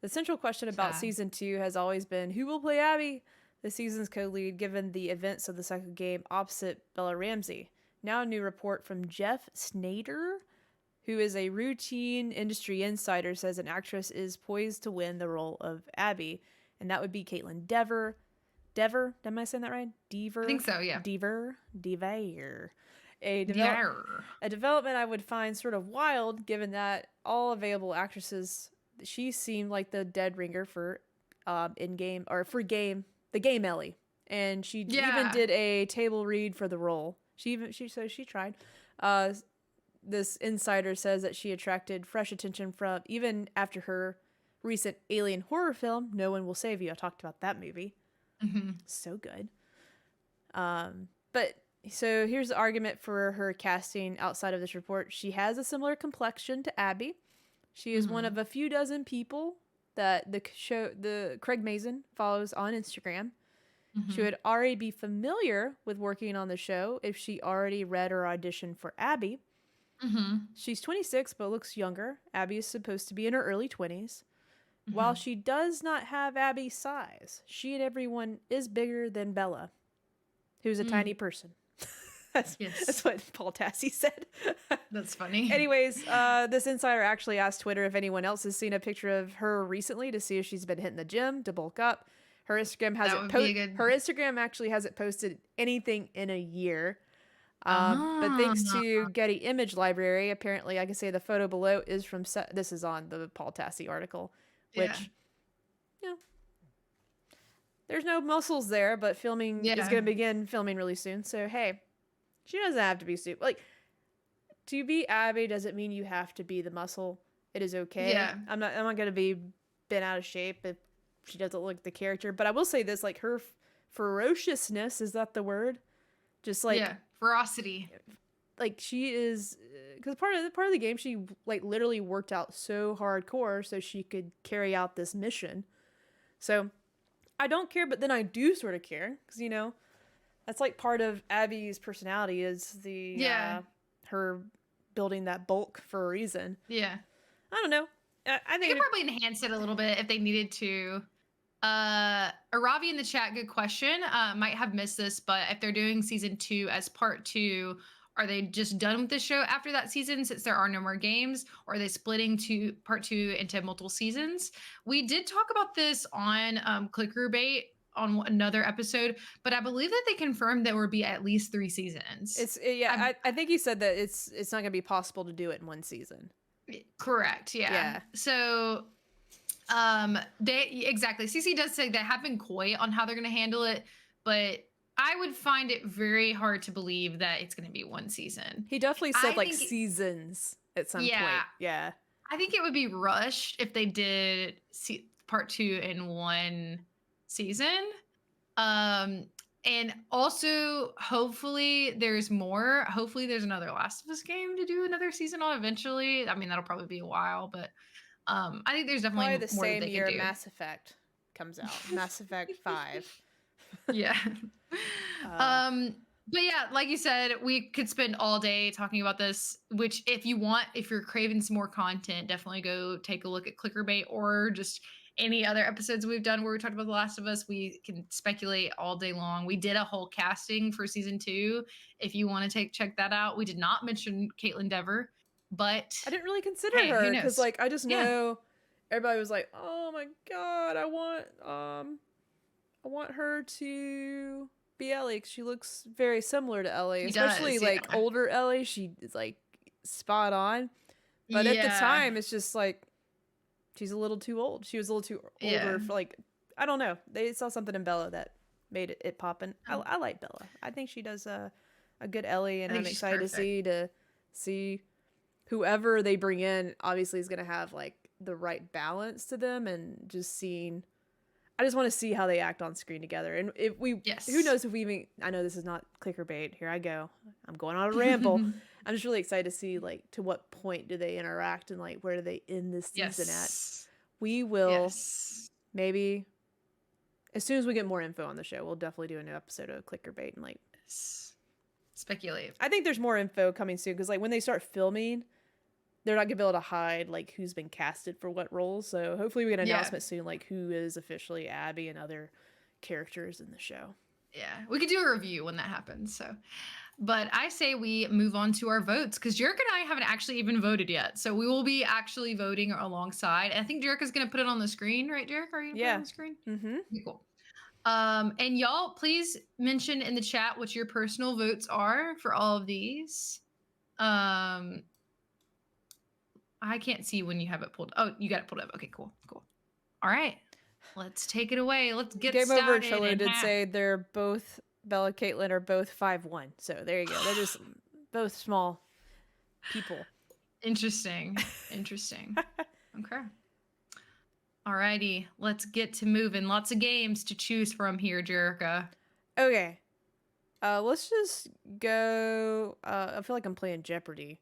The central question about Season 2 has always been, who will play Abby, the season's co-lead, given the events of the second game opposite Bella Ramsey? Now a new report from Jeff Snyder, who is a routine industry insider, says an actress is poised to win the role of Abby, and that would be Caitlin Dever. Dever? Am I saying that right? Dever? I think so, yeah. Dever. A development I would find sort of wild, given that all available actresses, she seemed like the dead ringer for the game Ellie, and she even did a table read for the role. She tried. This insider says that she attracted fresh attention from even after her recent alien horror film, No One Will Save You. I talked about that movie. Mm-hmm. So good. But so here's the argument for her casting outside of this report. She has a similar complexion to Abby. She is one of a few dozen people that the Craig Mazin follows on Instagram. Mm-hmm. She would already be familiar with working on the show if she already read or auditioned for Abby. Mm-hmm. She's 26 but looks younger. Abby is supposed to be in her early 20s. Mm-hmm. While she does not have Abby's size, she and everyone is bigger than Bella, who's a tiny person. That's what Paul Tassi said. That's funny. Anyways, this insider actually asked Twitter if anyone else has seen a picture of her recently to see if she's been hitting the gym to bulk up. Her Instagram Her Instagram actually hasn't posted anything in a year. But thanks to Getty Image Library, apparently I can say the photo below is from this is on the Paul Tassi article, which there's no muscles there, but filming is going to begin filming really soon. So hey, she doesn't have to be super. Like, to be Abby doesn't mean you have to be the muscle. It is okay. Yeah. I'm not going to be bent out of shape if she doesn't look like the character. But I will say this, like, her ferociousness, is that the word? Just like ferocity. Like, she is, because part of the game, she like literally worked out so hardcore so she could carry out this mission. So I don't care, but then I do sort of care because that's like part of Abby's personality is her building that bulk for a reason. Yeah. I don't know. I think they could probably enhance it a little bit if they needed to. Aravi in the chat, good question. Might have missed this, but if they're doing season 2 as part 2, are they just done with the show after that season since there are no more games, or are they splitting part 2 into multiple seasons? We did talk about this on Clickbait on another episode, but I believe that they confirmed there will be at least 3 seasons. I think he said that it's not going to be possible to do it in one season. Correct. Yeah. So CC does say they have been coy on how they're going to handle it, but I would find it very hard to believe that it's going to be one season. He definitely said seasons at some point. Yeah. I think it would be rushed if they did part 2 in one season. And also, hopefully there's more. Hopefully there's another Last of Us game to do another season on eventually. I mean, that'll probably be a while, but I think there's definitely probably the more same that they year can do. Mass Effect comes out. Mass Effect 5. Yeah. But yeah, like you said, we could spend all day talking about this, which if you're craving some more content, definitely go take a look at Clickbait or just any other episodes we've done where we talked about The Last of Us. We can speculate all day long. We did a whole casting for season 2. If you want to check that out. We did not mention Caitlin Dever, but I didn't really consider her because I just know everybody was like, oh my God, I want her to be Ellie because she looks very similar to Ellie, especially older Ellie. She is like spot on, but at the time it's just like she's a little too old. She was a little too older for I don't know. They saw something in Bella that made it poppin'. I like Bella. I think she does a good Ellie, and I'm excited to see whoever they bring in. Obviously, is gonna have like the right balance to them, and just seeing. I just want to see how they act on screen together, and if we, who knows if we even. I know this is not clicker bait. Here I go. I'm going on a ramble. I'm just really excited to see like to what point do they interact, and like where do they end this season at. We will maybe as soon as we get more info on the show, we'll definitely do a new episode of clicker bait and like speculate. I think there's more info coming soon because like when they start filming, they're not gonna be able to hide like who's been casted for what roles. So hopefully we get an announcement soon, like who is officially Abby and other characters in the show. Yeah, we could do a review when that happens. So, but I say we move on to our votes because Jerica and I haven't actually even voted yet. So we will be actually voting alongside. I think Jerica's gonna put it on the screen, right, Jerica? Are you gonna put it on the screen? Mm-hmm. Okay, cool. And y'all, please mention in the chat what your personal votes are for all of these. I can't see when you have it pulled. Oh, you got it pulled up. Okay, cool. All right, let's take it away. Let's get started. Game Over Cholo did say they're both, Bella and Caitlin are both 5'1". So there you go. They're just both small people. Interesting. Okay. Alrighty, let's get to moving. Lots of games to choose from here, Jerica. Okay. Let's just go. I feel like I'm playing Jeopardy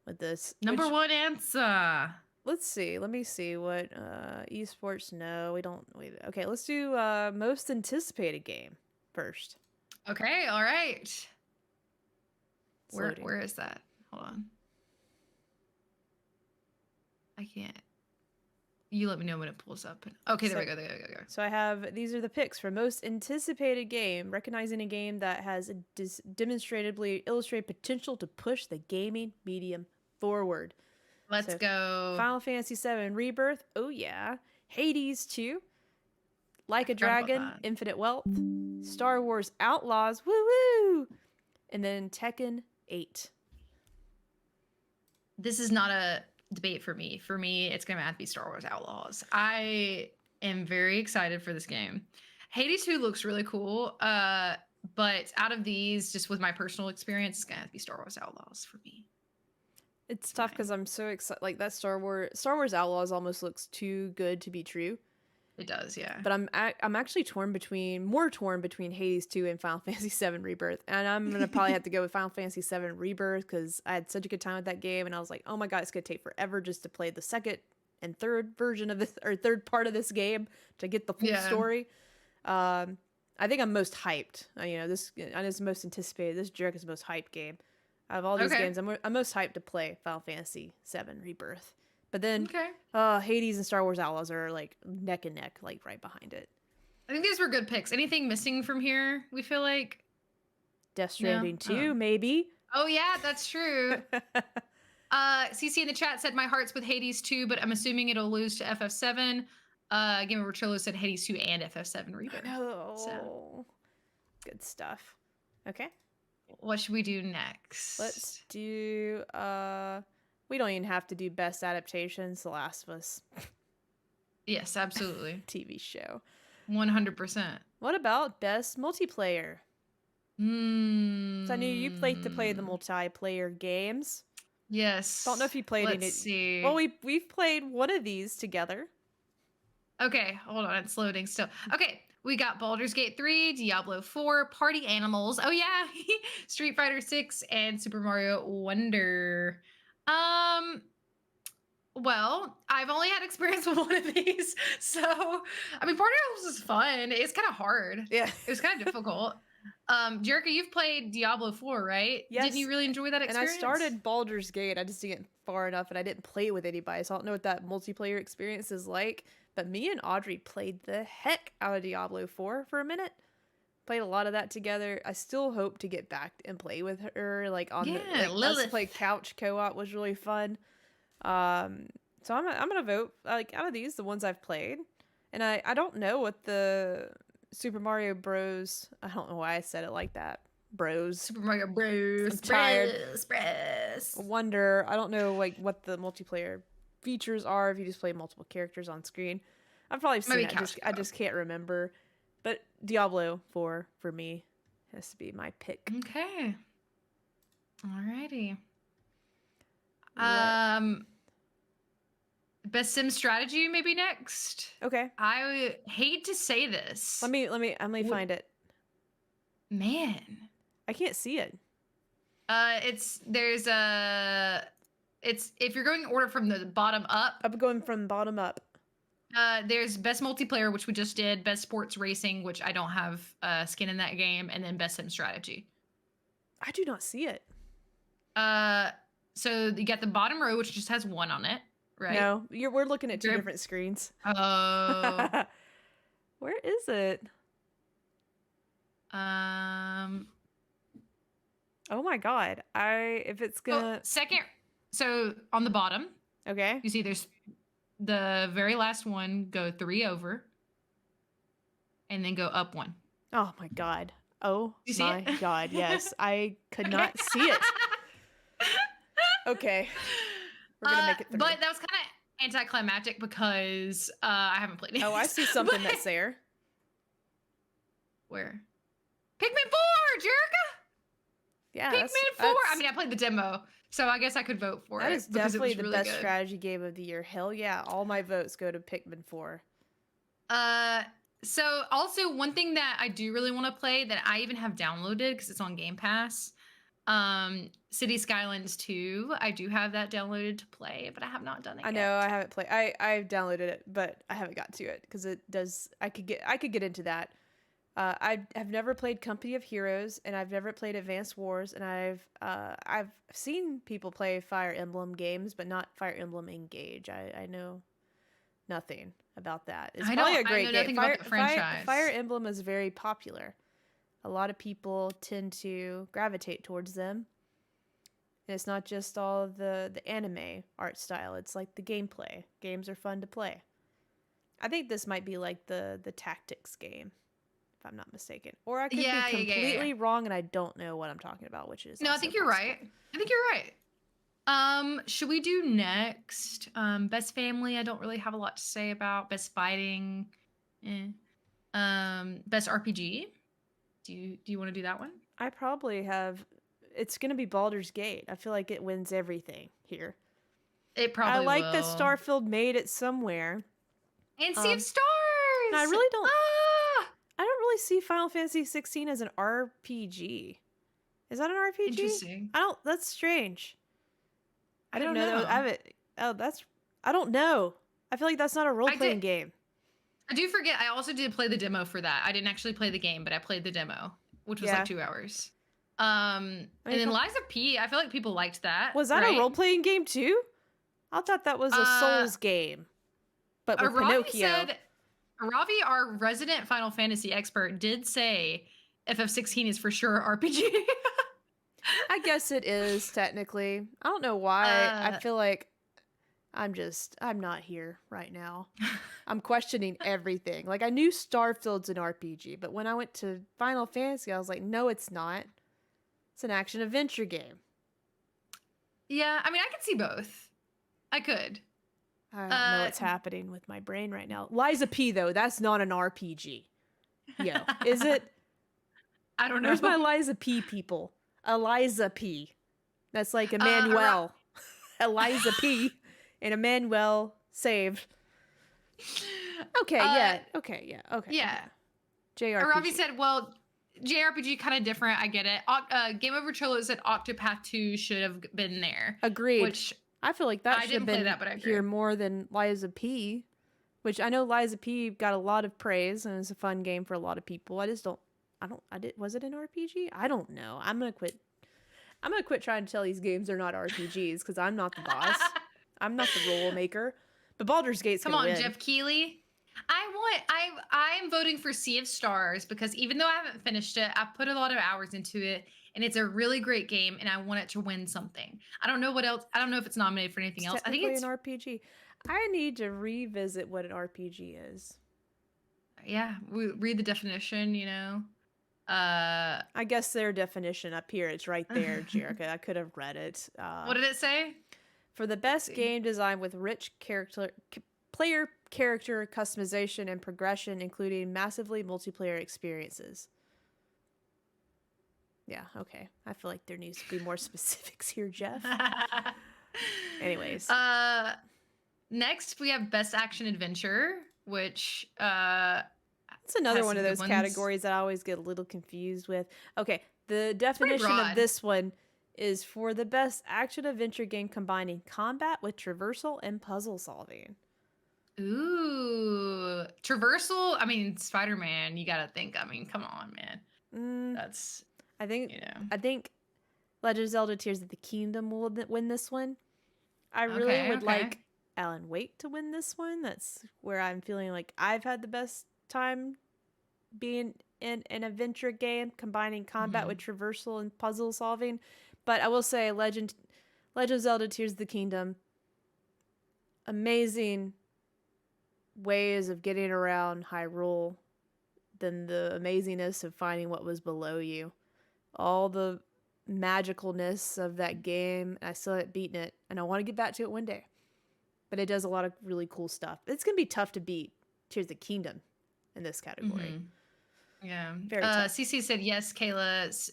with this. Number one answer. Let's see. Let me see what esports. No, we don't. Okay, let's do most anticipated game first. Okay. All right. Where is that? Hold on. I can't. You let me know when it pulls up. Okay, there we go. So I have, these are the picks for most anticipated game, recognizing a game that has a demonstrably illustrated potential to push the gaming medium forward. Let's go. Final Fantasy VII Rebirth. Oh yeah. Hades 2. Like a Dragon. Infinite Wealth. Star Wars Outlaws. Woo woo. And then Tekken 8. This is not a debate for me. For me, it's gonna have to be Star Wars Outlaws. I am very excited for this game. Hades 2 looks really cool, but out of these, just with my personal experience, it's gonna have to be Star Wars Outlaws for me. It's tough because I'm so excited. Like that Star Wars Outlaws almost looks too good to be true. It does, yeah. But I'm actually torn between Hades 2 and Final Fantasy VII Rebirth, and I'm gonna probably have to go with Final Fantasy VII Rebirth because I had such a good time with that game, and I was like, oh my god, it's gonna take forever just to play the second and third version of this, or third part of this game to get the full story. I think I'm most hyped. This I know it's most anticipated. This Jerk is the most hyped game out of all these games. I'm most hyped to play Final Fantasy VII Rebirth. But then Hades and Star Wars Outlaws are like neck and neck, like right behind it. I think these were good picks. Anything missing from here, we feel like? Death Stranding 2, maybe. Oh, yeah, that's true. CC in the chat said, my heart's with Hades 2, but I'm assuming it'll lose to FF7. Game Over Cholo said Hades 2 and FF7 Rebirth. Oh, so. Good stuff. Okay. What should we do next? Let's do... we don't even have to do best adaptations. The Last of Us. Yes, absolutely. TV show. 100%. What about best multiplayer? So I knew you like to play the multiplayer games. Yes. Don't know if you played it. Let's see. Well, we've played one of these together. Okay, hold on. It's loading still. Okay, we got Baldur's Gate 3, Diablo 4, Party Animals. Oh, yeah. Street Fighter 6, and Super Mario Wonder. Well, I've only had experience with one of these, so I mean, Party Animals is fun. It's kind of hard. Yeah, it was kind of difficult. Jerica, you've played Diablo 4, right? Yes. Didn't you really enjoy that experience? And I started Baldur's Gate. I just didn't get far enough, and I didn't play with anybody, so I don't know what that multiplayer experience is like. But me and Audrey played the heck out of Diablo 4 for a minute. Played a lot of that together. I still hope to get back and play with her, like on let's play couch co-op was really fun. So I'm gonna vote like out of these, the ones I've played, and I don't know what the Super Mario Bros. I don't know why I said it like that. Bros. Super Mario Bros. I'm tired. Bros. Wonder. I don't know like what the multiplayer features are if you just play multiple characters on screen. I've probably seen it. I just can't remember. But Diablo 4 for me has to be my pick. Okay. Alrighty. Best sim strategy maybe next. Okay. I hate to say this. Let me find it. Man, I can't see it. It's if you're going order from the bottom up. I'm going from bottom up. There's best multiplayer, which we just did, best sports racing, which I don't have skin in that game, and then best sim strategy. I do not see it. So you got the bottom row, which just has 1 on it, right? No, we're looking at 2 different screens. Oh. Where is it? Oh my god. If it's gonna second, so on the bottom, okay, you see there's the very last one, go 3 over, and then go up 1. Oh my god. Oh you see my god, yes. I could not see it. Okay. We're gonna make it through. But that was kind of anticlimactic because I haven't played it. Oh, I see something that's there. Where? Pikmin 4, Jerica! Yeah, Pikmin 4! I mean, I played the demo, so I guess I could vote for it. That is definitely the really best good. strategy game of the year. Hell yeah, all my votes go to Pikmin 4. So also one thing that I do really want to play that I even have downloaded because it's on Game Pass, City Skylines 2. I do have that downloaded to play, but I have not done it yet. I know I haven't played. I've downloaded it, but I haven't got to it because it does. I could get into that. I have never played Company of Heroes, and I've never played Advanced Wars, and I've seen people play Fire Emblem games, but not Fire Emblem Engage. I know nothing about that. It's probably a great game. Fire Emblem is very popular. A lot of people tend to gravitate towards them. And it's not just all the anime art style. It's like the gameplay. Games are fun to play. I think this might be like the tactics game, if I'm not mistaken. Or I could be completely wrong and I don't know what I'm talking about, which is no, I think you're right. I think you're right. Should we do next? Best family, I don't really have a lot to say about. Best fighting. Best RPG. Do you want to do that one? I probably have. It's going to be Baldur's Gate. I feel like it wins everything here. It probably will. I like that Starfield made it somewhere. And Sea of Stars! I really don't... I don't really see Final Fantasy 16 as an RPG. Is that an RPG? Interesting. That's strange. I don't know. I don't know. I feel like that's not a role-playing game. I do forget. I also did play the demo for that. I didn't actually play the game, but I played the demo, which was like 2 hours. And then Liza P, I feel like people liked that. Was that a role-playing game too? I thought that was a Souls game. But with Pinocchio. Ravi, our resident Final Fantasy expert, did say FF16 is for sure RPG. I guess it is, technically. I don't know why. I feel like I'm not here right now. I'm questioning everything. Like, I knew Starfield's an RPG, but when I went to Final Fantasy, I was like, no, it's not. It's an action-adventure game. Yeah, I mean, I could see both. I could. I don't know what's happening with my brain right now. Liza P, though, that's not an RPG. Yo, is it? I don't know. Where's my Liza P people? Eliza P. That's like Emmanuel. Eliza P. And Emmanuel saved. Okay, yeah. JRPG. Robbie said, well, JRPG kind of different. I get it. Game Over Trollo said Octopath 2 should have been there. Agreed. Which I feel like that should have been here more than Liza P. Which I know Liza P got a lot of praise and it's a fun game for a lot of people. Was it an RPG? I don't know. I'm gonna quit trying to tell these games are not RPGs because I'm not the boss. I'm not the rule maker. But Baldur's Gate's gonna win. Come on, Jeff Keighley. I'm voting for Sea of Stars because even though I haven't finished it, I put a lot of hours into it, and it's a really great game, and I want it to win something. I don't know what else. I don't know if it's nominated for anything else. I think it's an RPG. I need to revisit what an RPG is. Yeah, we read the definition. You know. I guess their definition up here, it's right there, Jerica. I could have read it. What did it say? For the best game design with rich player character customization and progression, including massively multiplayer experiences. Yeah, okay. I feel like there needs to be more specifics here, Jeff. Anyways. Next we have Best Action Adventure, which it's another one of those categories that I always get a little confused with. Okay, the definition of this one is for the best action adventure game combining combat with traversal and puzzle solving. Ooh, traversal. I mean, Spider-Man. You gotta think. I mean, come on, man. That's. I think. I think Legend of Zelda: Tears of the Kingdom will win this one. I really would like Alan Wake to win this one. That's where I'm feeling like I've had the best time being in an adventure game combining combat with traversal and puzzle solving. But I will say Legend of Zelda: Tears of the Kingdom, amazing ways of getting around Hyrule, then the amazingness of finding what was below you. All the magicalness of that game. I still haven't beaten it, and I want to get back to it one day. But it does a lot of really cool stuff. It's going to be tough to beat Tears of the Kingdom in this category. Yeah. Very tough. CC said, yes, Kayla.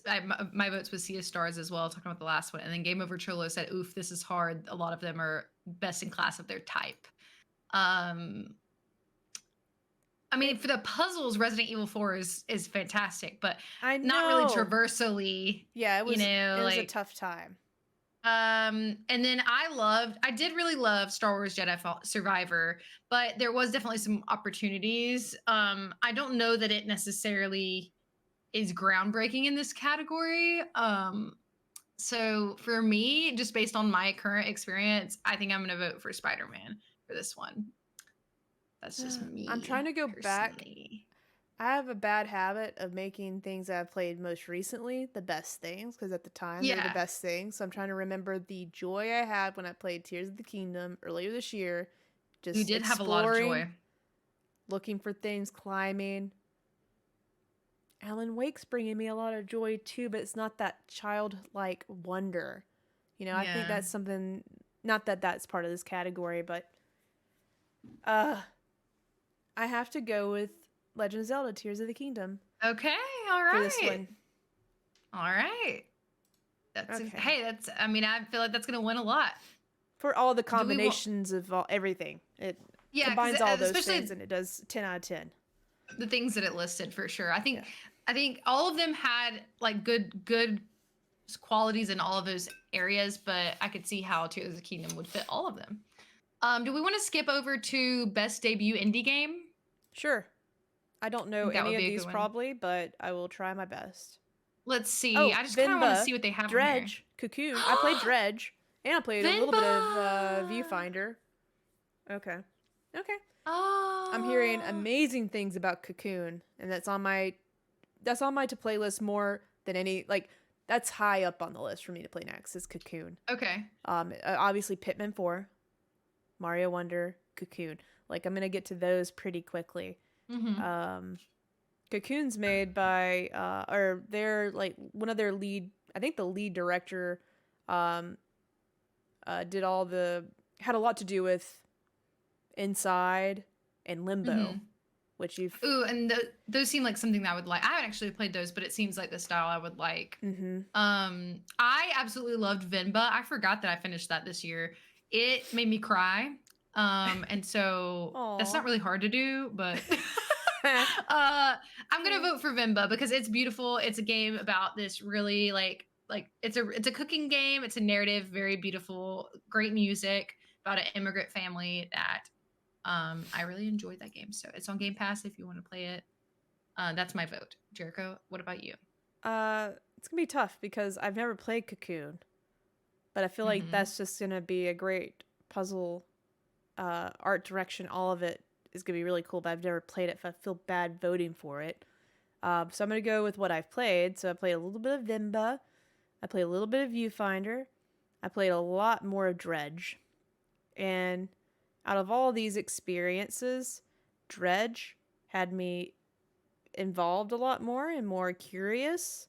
My votes was Sea of Stars as well, talking about the last one. And then Game Over Trollo said, oof, this is hard. A lot of them are best in class of their type. I mean, for the puzzles, Resident Evil 4 is fantastic, but not really traversally. Yeah, it was, it was a tough time. And then I did really love Star Wars Jedi Survivor, but there was definitely some opportunities. I don't know that it necessarily is groundbreaking in this category. So for me, just based on my current experience, I think I'm going to vote for Spider-Man for this one. That's just me. I'm trying to go back. I have a bad habit of making things that I've played most recently the best things, because at the time they're the best things. So I'm trying to remember the joy I had when I played Tears of the Kingdom earlier this year. Just you did have a lot of joy. Looking for things, climbing. Alan Wake's bringing me a lot of joy too, but it's not that childlike wonder. You know, I think that's something, not that that's part of this category, but I have to go with Legend of Zelda: Tears of the Kingdom. Okay, all right. For this one. All right. That's hey, that's. I mean, I feel like that's gonna win a lot. For all the combinations of everything, it combines all those things, and it does 10 out of 10. The things that it listed for sure. I think all of them had like good qualities in all of those areas, but I could see how Tears of the Kingdom would fit all of them. Do we want to skip over to best debut indie game? Sure. I don't know any of these probably, but I will try my best. Let's see. I just kind of want to see what they have. Dredge, Cocoon. I played Dredge, and I played a little bit of Viewfinder. Okay. Oh. I'm hearing amazing things about Cocoon, and that's on my to play list more than any, like, that's high up on the list for me to play next is Cocoon. Okay. Obviously Pitman 4, Mario Wonder, Cocoon. Like, I'm gonna get to those pretty quickly. Cocoon's made by or they're like one of their lead, I think the lead director had a lot to do with Inside and Limbo, which you've and those seem like something that I would like. I haven't actually played those, but it seems like the style I would like. I absolutely loved Venba. I forgot that I finished that this year. It made me cry. And so that's not really hard to do, but I'm gonna vote for Venba because it's beautiful. It's a game about this really like it's a cooking game. It's a narrative, very beautiful, great music about an immigrant family that I really enjoyed that game. So it's on Game Pass if you want to play it. That's my vote. Jericho, what about you? It's gonna be tough because I've never played Cocoon, but I feel like that's just gonna be a great puzzle. Art direction, all of it is gonna be really cool, but I've never played it, so I feel bad voting for it. So I'm gonna go with what I've played. So I played a little bit of Venba, I played a little bit of Viewfinder, I played a lot more of Dredge, and out of all these experiences, Dredge had me involved a lot more and more curious.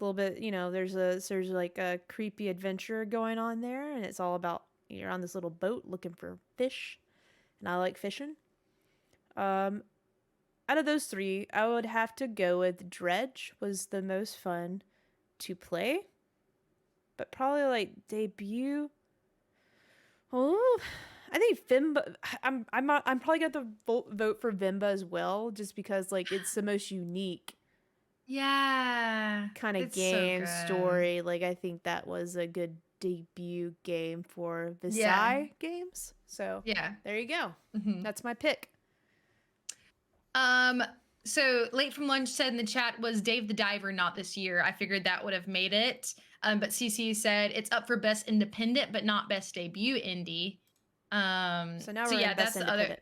A little bit, you know, there's like a creepy adventure going on there, and it's all about you're on this little boat looking for fish, and I like fishing. Out of those 3, I would have to go with Dredge was the most fun to play. But probably like debut. Oh, I think Vimba. I'm probably going to vote for Vimba as well, just because like it's the most unique. Yeah. Kind of game story. Like I think that was a good debut game for Visay games. So yeah, there you go. That's my pick. So Late from Lunch said in the chat, was Dave the Diver not this year? I figured that would have made it. But CC said it's up for best independent, but not best debut indie. So now we're in best independent.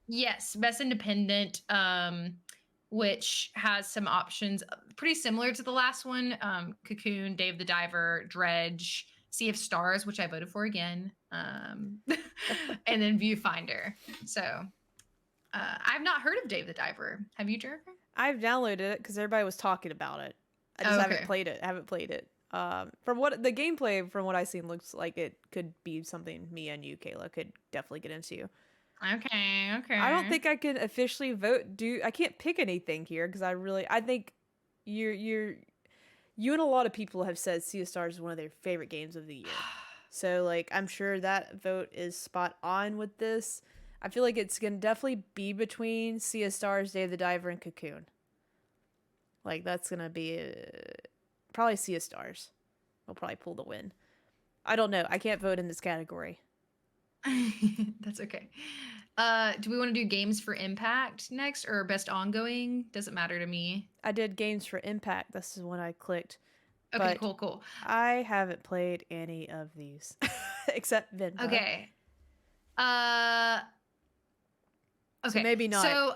Yes, best independent, which has some options pretty similar to the last one. Cocoon, Dave the Diver, Dredge, Sea of Stars, which I voted for again, and then Viewfinder. So I've not heard of Dave the Diver. Have you, Jerker? I've downloaded it because everybody was talking about it. I just haven't played it. From what the gameplay, from what I've seen, looks like it could be something me and you, Kayla, could definitely get into. Okay. I don't think I can officially vote. I can't pick anything here because I think you and a lot of people have said Sea of Stars is one of their favorite games of the year. So like I'm sure that vote is spot on with this. I feel like it's gonna definitely be between Sea of Stars, Dave the Diver, and Cocoon. Like that's gonna be probably Sea of Stars. We'll probably pull the win. I don't know. I can't vote in this category. That's okay. Do we want to do games for impact next or best ongoing? Doesn't matter to me. I did games for impact. This is when I clicked. Okay, cool. I haven't played any of these except Vinva. Okay. So maybe not. So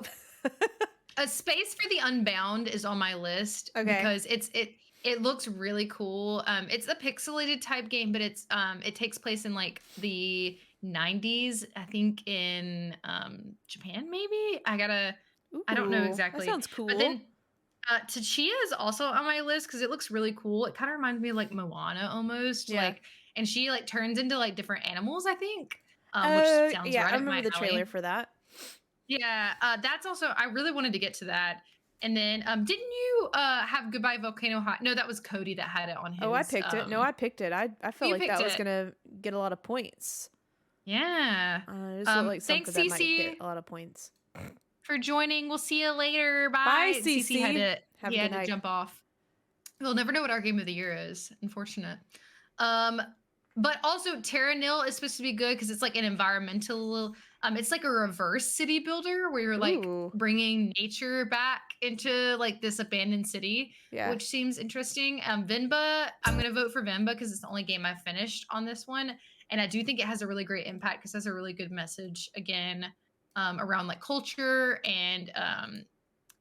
A Space for the Unbound is on my list because it looks really cool. It's a pixelated type game, but it takes place in like the 90s, I think in Japan maybe. I don't know exactly. That sounds cool. But then Tachia is also on my list because it looks really cool. It kind of reminds me of like Moana almost. Yeah. Like, and she like turns into like different animals, I think. Which sounds right. I remember the trailer for that. Yeah, that's also, I really wanted to get to that. And then, didn't you have Goodbye Volcano High? No, that was Cody that had it on his. Oh, I picked it. No, I picked it. I felt like that was going to get a lot of points. Yeah. It just like something that might get a lot of points. For joining. We'll see you later. Bye. Bye, CC. He had to jump off. We'll never know what our game of the year is. Unfortunate. But also Terra Nil is supposed to be good because it's like an environmental, it's like a reverse city builder where you're like bringing nature back into like this abandoned city, which seems interesting. Vinba, I'm going to vote for Vinba because it's the only game I've finished on this one. And I do think it has a really great impact because it has a really good message again, around like culture and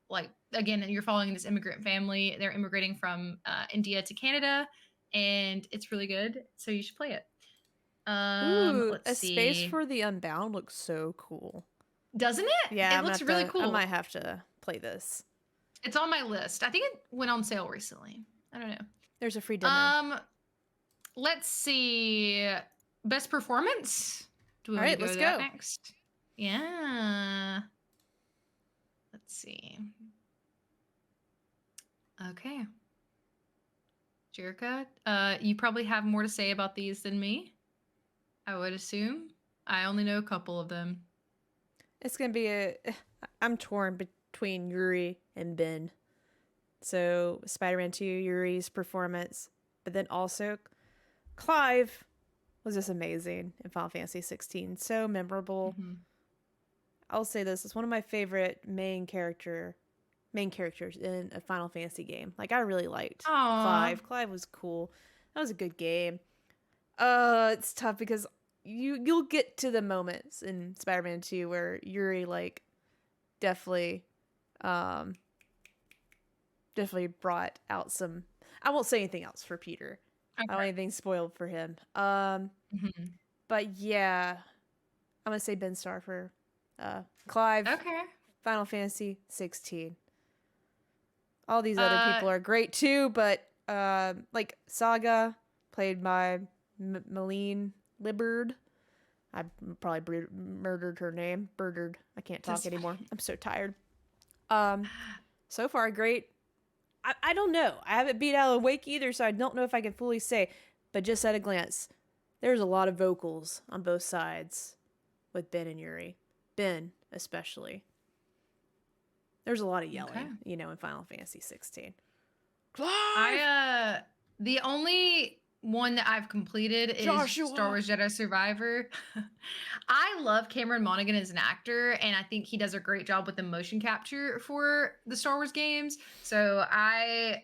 like, again, you're following this immigrant family. They're immigrating from India to Canada. And it's really good, so you should play it. Let's see. Space for the Unbound looks so cool. Doesn't it? Yeah, it looks really cool. I might have to play this. It's on my list. I think it went on sale recently. I don't know. There's a free demo. Let's see. Best performance. Do we All right, let's go next? Yeah. Let's see. Okay. Jerka, you probably have more to say about these than me, I would assume. I only know a couple of them. It's going to be I'm torn between Yuri and Ben. So, Spider-Man 2, Yuri's performance, but then also Clive was just amazing in Final Fantasy 16. So memorable. Mm-hmm. I'll say this, it's one of my favorite main characters in a Final Fantasy game. Like, I really liked Clive. Clive was cool. That was a good game. It's tough because you'll get to the moments in Spider-Man 2 where Yuri, like, definitely brought out some... I won't say anything else for Peter. Okay. I don't want anything spoiled for him. But, yeah. I'm going to say Ben Starr for Clive. Okay. Final Fantasy 16. All these other people are great too, but like Saga, played by Malene Liberd. I probably murdered her name. Murdered. I can't talk anymore. I'm so tired. So far, great. I don't know. I haven't beat Alan Wake either, so I don't know if I can fully say. But just at a glance, there's a lot of vocals on both sides with Ben and Yuri. Ben, especially. There's a lot of yelling, in Final Fantasy 16. The only one that I've completed is Star Wars Jedi Survivor. I love Cameron Monaghan as an actor, and I think he does a great job with the motion capture for the Star Wars games. So I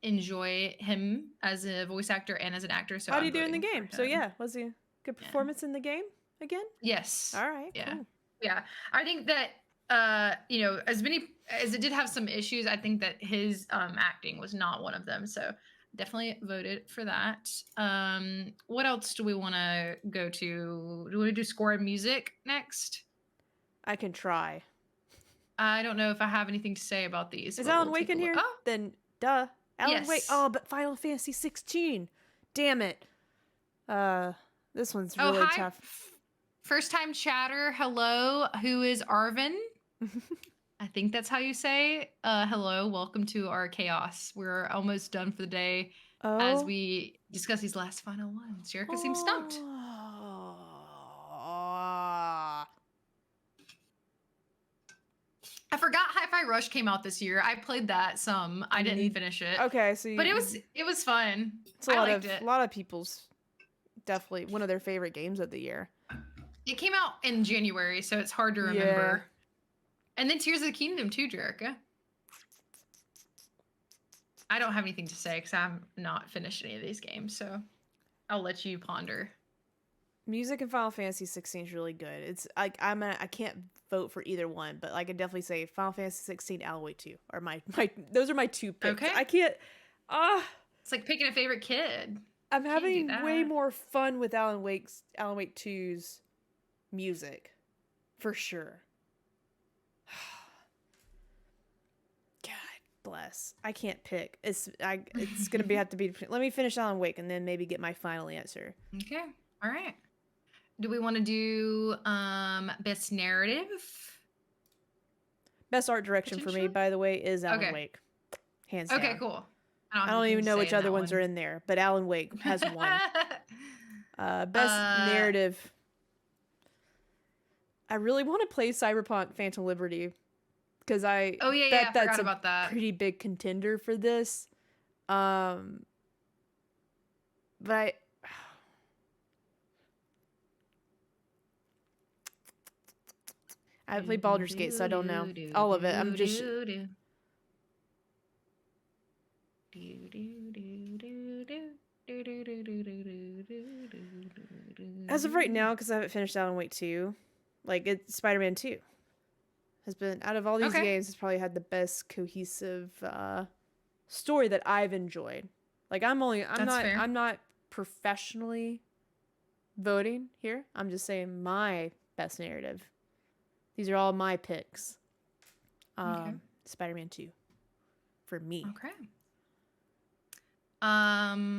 enjoy him as a voice actor and as an actor. So how do you do in the game? So yeah, was he a good performance in the game again? Yes. All right. Yeah. Cool. Yeah. I think that as many as it did have some issues, I think that his acting was not one of them. So definitely voted for that. What else do we want to go to? Do we want to do score and music next? I can try. I don't know if I have anything to say about these. Is Alan Wake in here? Oh, then duh. Alan Wake. Oh, but Final Fantasy 16. Damn it. This one's really tough. First time chatter. Hello. Who is Arvin? I think that's how you say hello. Welcome to our chaos. We're almost done for the day as we discuss these last final ones. Jerica seems stumped. I forgot Hi-Fi Rush came out this year. I played that some. I didn't finish it. Okay, so but it was fun. It's a lot of people's definitely one of their favorite games of the year. It came out in January, so it's hard to remember. Yeah. And then Tears of the Kingdom too, Jerica. I don't have anything to say because I'm not finished any of these games, so I'll let you ponder. Music in Final Fantasy 16 is really good. It's I can't vote for either one, but I can definitely say Final Fantasy 16, Alan Wake 2 are my those are my two picks. Okay. I can't. It's like picking a favorite kid. I'm having way more fun with Alan Wake 2's music, for sure. God bless. I can't pick. It's gonna have to be. Let me finish Alan Wake and then maybe get my final answer. Okay. All right. Do we want to do best narrative? Best art direction for me, by the way, is Alan Wake. Hands down. Okay, cool. I don't even know which other ones are in there, but Alan Wake has one. Best narrative. I really want to play Cyberpunk Phantom Liberty because I that's about that. Pretty big contender for this. But I played Baldur's Gate, so I don't know all of it. I'm just. As of right now, because I haven't finished Alan Wake 2, Spider-Man 2 has been, out of all these games, it's probably had the best cohesive story that I've enjoyed. I'm not professionally voting here. I'm just saying my best narrative. These are all my picks. Spider-Man 2 for me. Okay.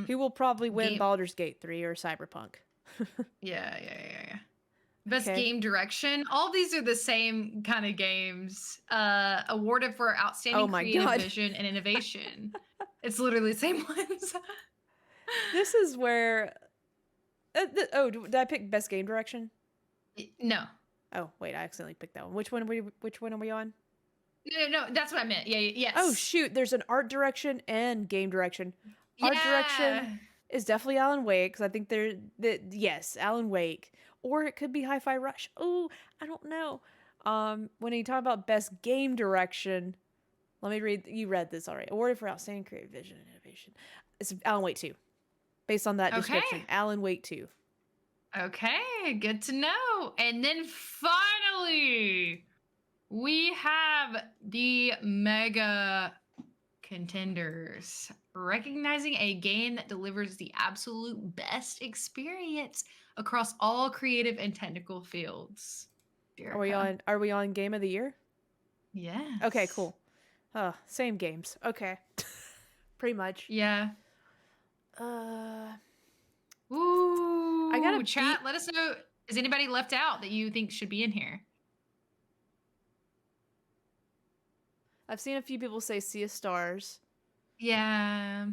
Who will probably win Baldur's Gate 3 or Cyberpunk? Yeah. Best game direction. All these are the same kind of games. Awarded for outstanding creative vision and innovation. It's literally the same ones. This is where. Did I pick best game direction? No. Oh wait, I accidentally picked that one. Which one are we on? No, that's what I meant. Yeah, yes. Oh shoot, there's an art direction and game direction. Art direction is definitely Alan Wake, because I think yes, Alan Wake. Or it could be Hi-Fi Rush. Oh, I don't know. When you talk about best game direction, let me read. You read this already. Awarded for outstanding creative vision and innovation. It's Alan Wake 2. Based on that description, Alan Wake 2. Okay, good to know. And then finally, we have the mega contenders, recognizing a game that delivers the absolute best experience across all creative and technical fields. Jerica. Are we on game of the year? Yes. Okay, cool. Same games. Okay. Pretty much. Yeah. I Ooh, chat, let us know. Is anybody left out that you think should be in here? I've seen a few people say Sea of Stars. Yeah.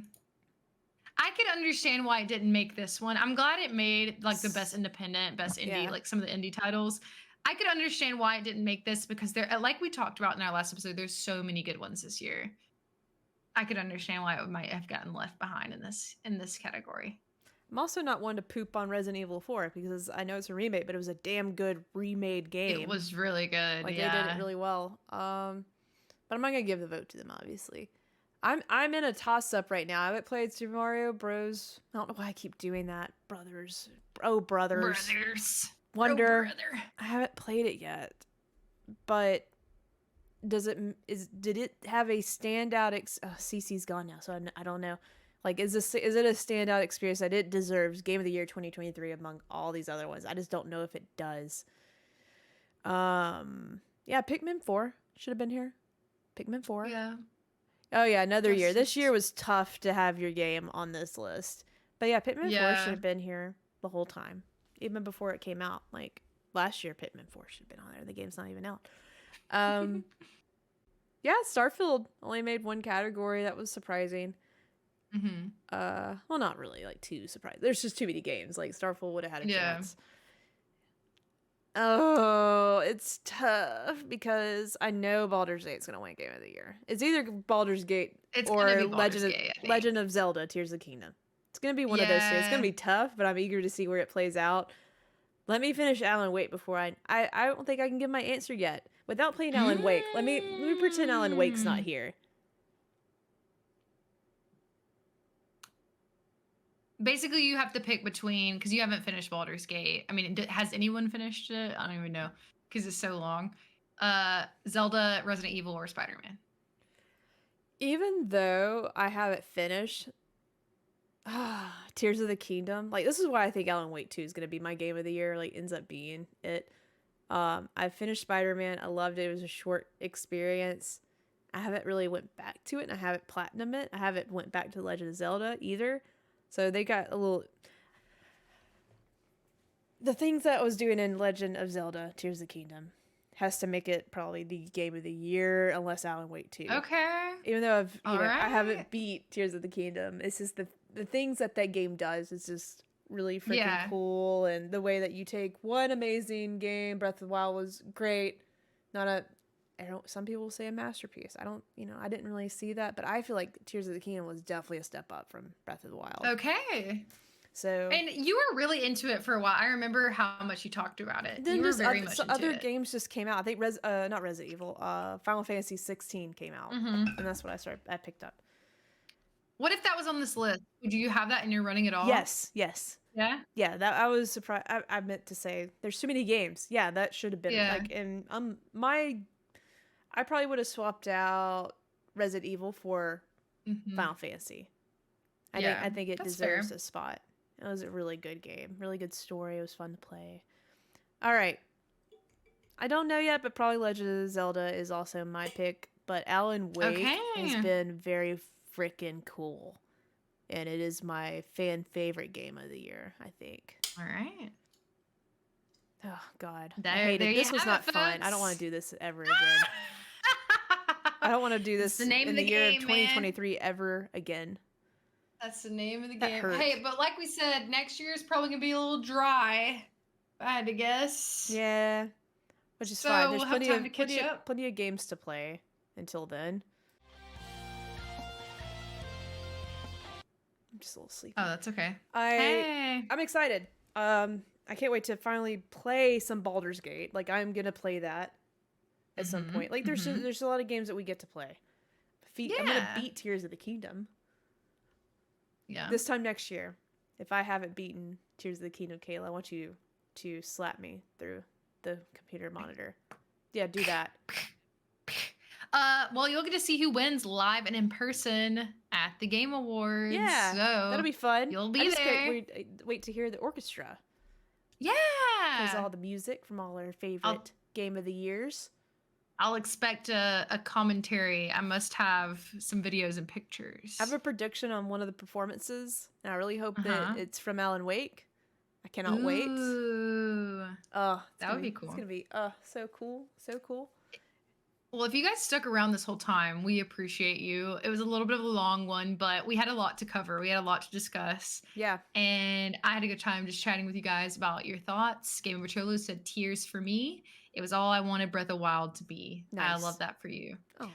I could understand why it didn't make this one. I'm glad it made like the best independent, best indie, like some of the indie titles. I could understand why it didn't make this because there, like we talked about in our last episode, there's so many good ones this year. I could understand why it might have gotten left behind in this category. I'm also not one to poop on Resident Evil 4 because I know it's a remake, but it was a damn good remade game. It was really good. Like they did it really well. But I'm not gonna give the vote to them, obviously. I'm in a toss-up right now. I haven't played Super Mario Bros. I don't know why I keep doing that. Brothers. Wonder. I haven't played it yet. But did it have a standout CC's gone now, so I don't know. Like, is it a standout experience that it deserves Game of the Year 2023 among all these other ones? I just don't know if it does. Yeah, Pikmin 4 should have been here. Pikmin 4. Yeah. Oh yeah, another year. This year was tough to have your game on this list. But yeah, Pikmin 4 should have been here the whole time. Even before it came out. Like, last year Pikmin 4 should have been on there. The game's not even out. Yeah, Starfield only made one category. That was surprising. Well, not really like too surprising. There's just too many games. Like, Starfield would have had a chance. Oh, it's tough because I know Baldur's Gate's gonna win Game of the Year. It's either Baldur's Gate or Legend of Zelda: Tears of the Kingdom. It's gonna be one of those two. It's gonna be tough, but I'm eager to see where it plays out. Let me finish Alan Wake before I don't think I can give my answer yet. Without playing Alan Wake, let me pretend Alan Wake's not here. Basically, you have to pick between, because you haven't finished Baldur's Gate. I mean, has anyone finished it? I don't even know, because it's so long. Zelda, Resident Evil, or Spider-Man? Even though I haven't finished Tears of the Kingdom, like, this is why I think Alan Wake 2 is going to be my Game of the Year, like, ends up being it. I finished Spider-Man. I loved it. It was a short experience. I haven't really went back to it, and I haven't platinumed it. I haven't went back to Legend of Zelda either. So they got a little... The things that I was doing in Legend of Zelda, Tears of the Kingdom, has to make it probably the Game of the Year, unless Alan Wake 2. Okay. Even though I haven't beat Tears of the Kingdom, it's just the things that game does is just really freaking cool. And the way that you take one amazing game, Breath of the Wild was great. Some people say a masterpiece. I didn't really see that, but I feel like Tears of the Kingdom was definitely a step up from Breath of the Wild. Okay. So, and you were really into it for a while. I remember how much you talked about it. Then you were very much into other games just came out. I think not Resident Evil, Final Fantasy 16 came out, and that's what I picked up. What if that was on this list? Would you have that in your running at all? Yes. Yeah? Yeah, that I was surprised. I meant to say there's too many games. Yeah, that should have been like in I probably would have swapped out Resident Evil for Final Fantasy. I think it deserves a spot. It was a really good game. Really good story. It was fun to play. All right. I don't know yet, but probably Legend of Zelda is also my pick. But Alan Wake has been very freaking cool. And it is my fan favorite game of the year, I think. All right. Oh, God. I hate it. This was not fun. I don't want to do this ever again. I don't want to do this in the year of 2023 ever again. That's the name of the game. Hey, but like we said, next year is probably going to be a little dry, if I had to guess. Yeah. Which is fine. There's plenty of games to play until then. I'm just a little sleepy. Oh, that's okay. I'm excited. I can't wait to finally play some Baldur's Gate. Like, I'm going to play that at some point. Like, there's a lot of games that we get to play. I'm going to beat Tears of the Kingdom. Yeah. This time next year, if I haven't beaten Tears of the Kingdom, Kayla, I want you to slap me through the computer monitor. Yeah, do that. Well, you'll get to see who wins live and in person at the Game Awards. Yeah, so that'll be fun. You'll be there. Wait to hear the orchestra. Yeah. There's all the music from all our favorite Game of the Years. I'll expect a commentary. I must have some videos and pictures. I have a prediction on one of the performances, and I really hope that it's from Alan Wake. I cannot wait. Oh, that would be cool. It's gonna be so cool, so cool. Well, if you guys stuck around this whole time, we appreciate you. It was a little bit of a long one, but we had a lot to cover. We had a lot to discuss. Yeah. And I had a good time just chatting with you guys about your thoughts. Game Over TLOU said tears for me. It was all I wanted Breath of Wild to be. Nice. I love that for you. Oh.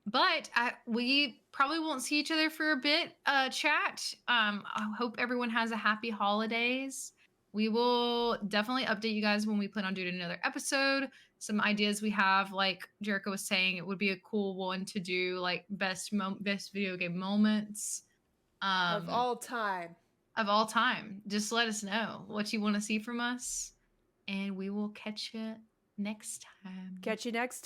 But we probably won't see each other for a bit, chat. I hope everyone has a happy holidays. We will definitely update you guys when we plan on doing another episode. Some ideas we have, like Jericho was saying, it would be a cool one to do, like best video game moments of all time. Of all time. Just let us know what you want to see from us, and we will catch you next time. Catch you next time.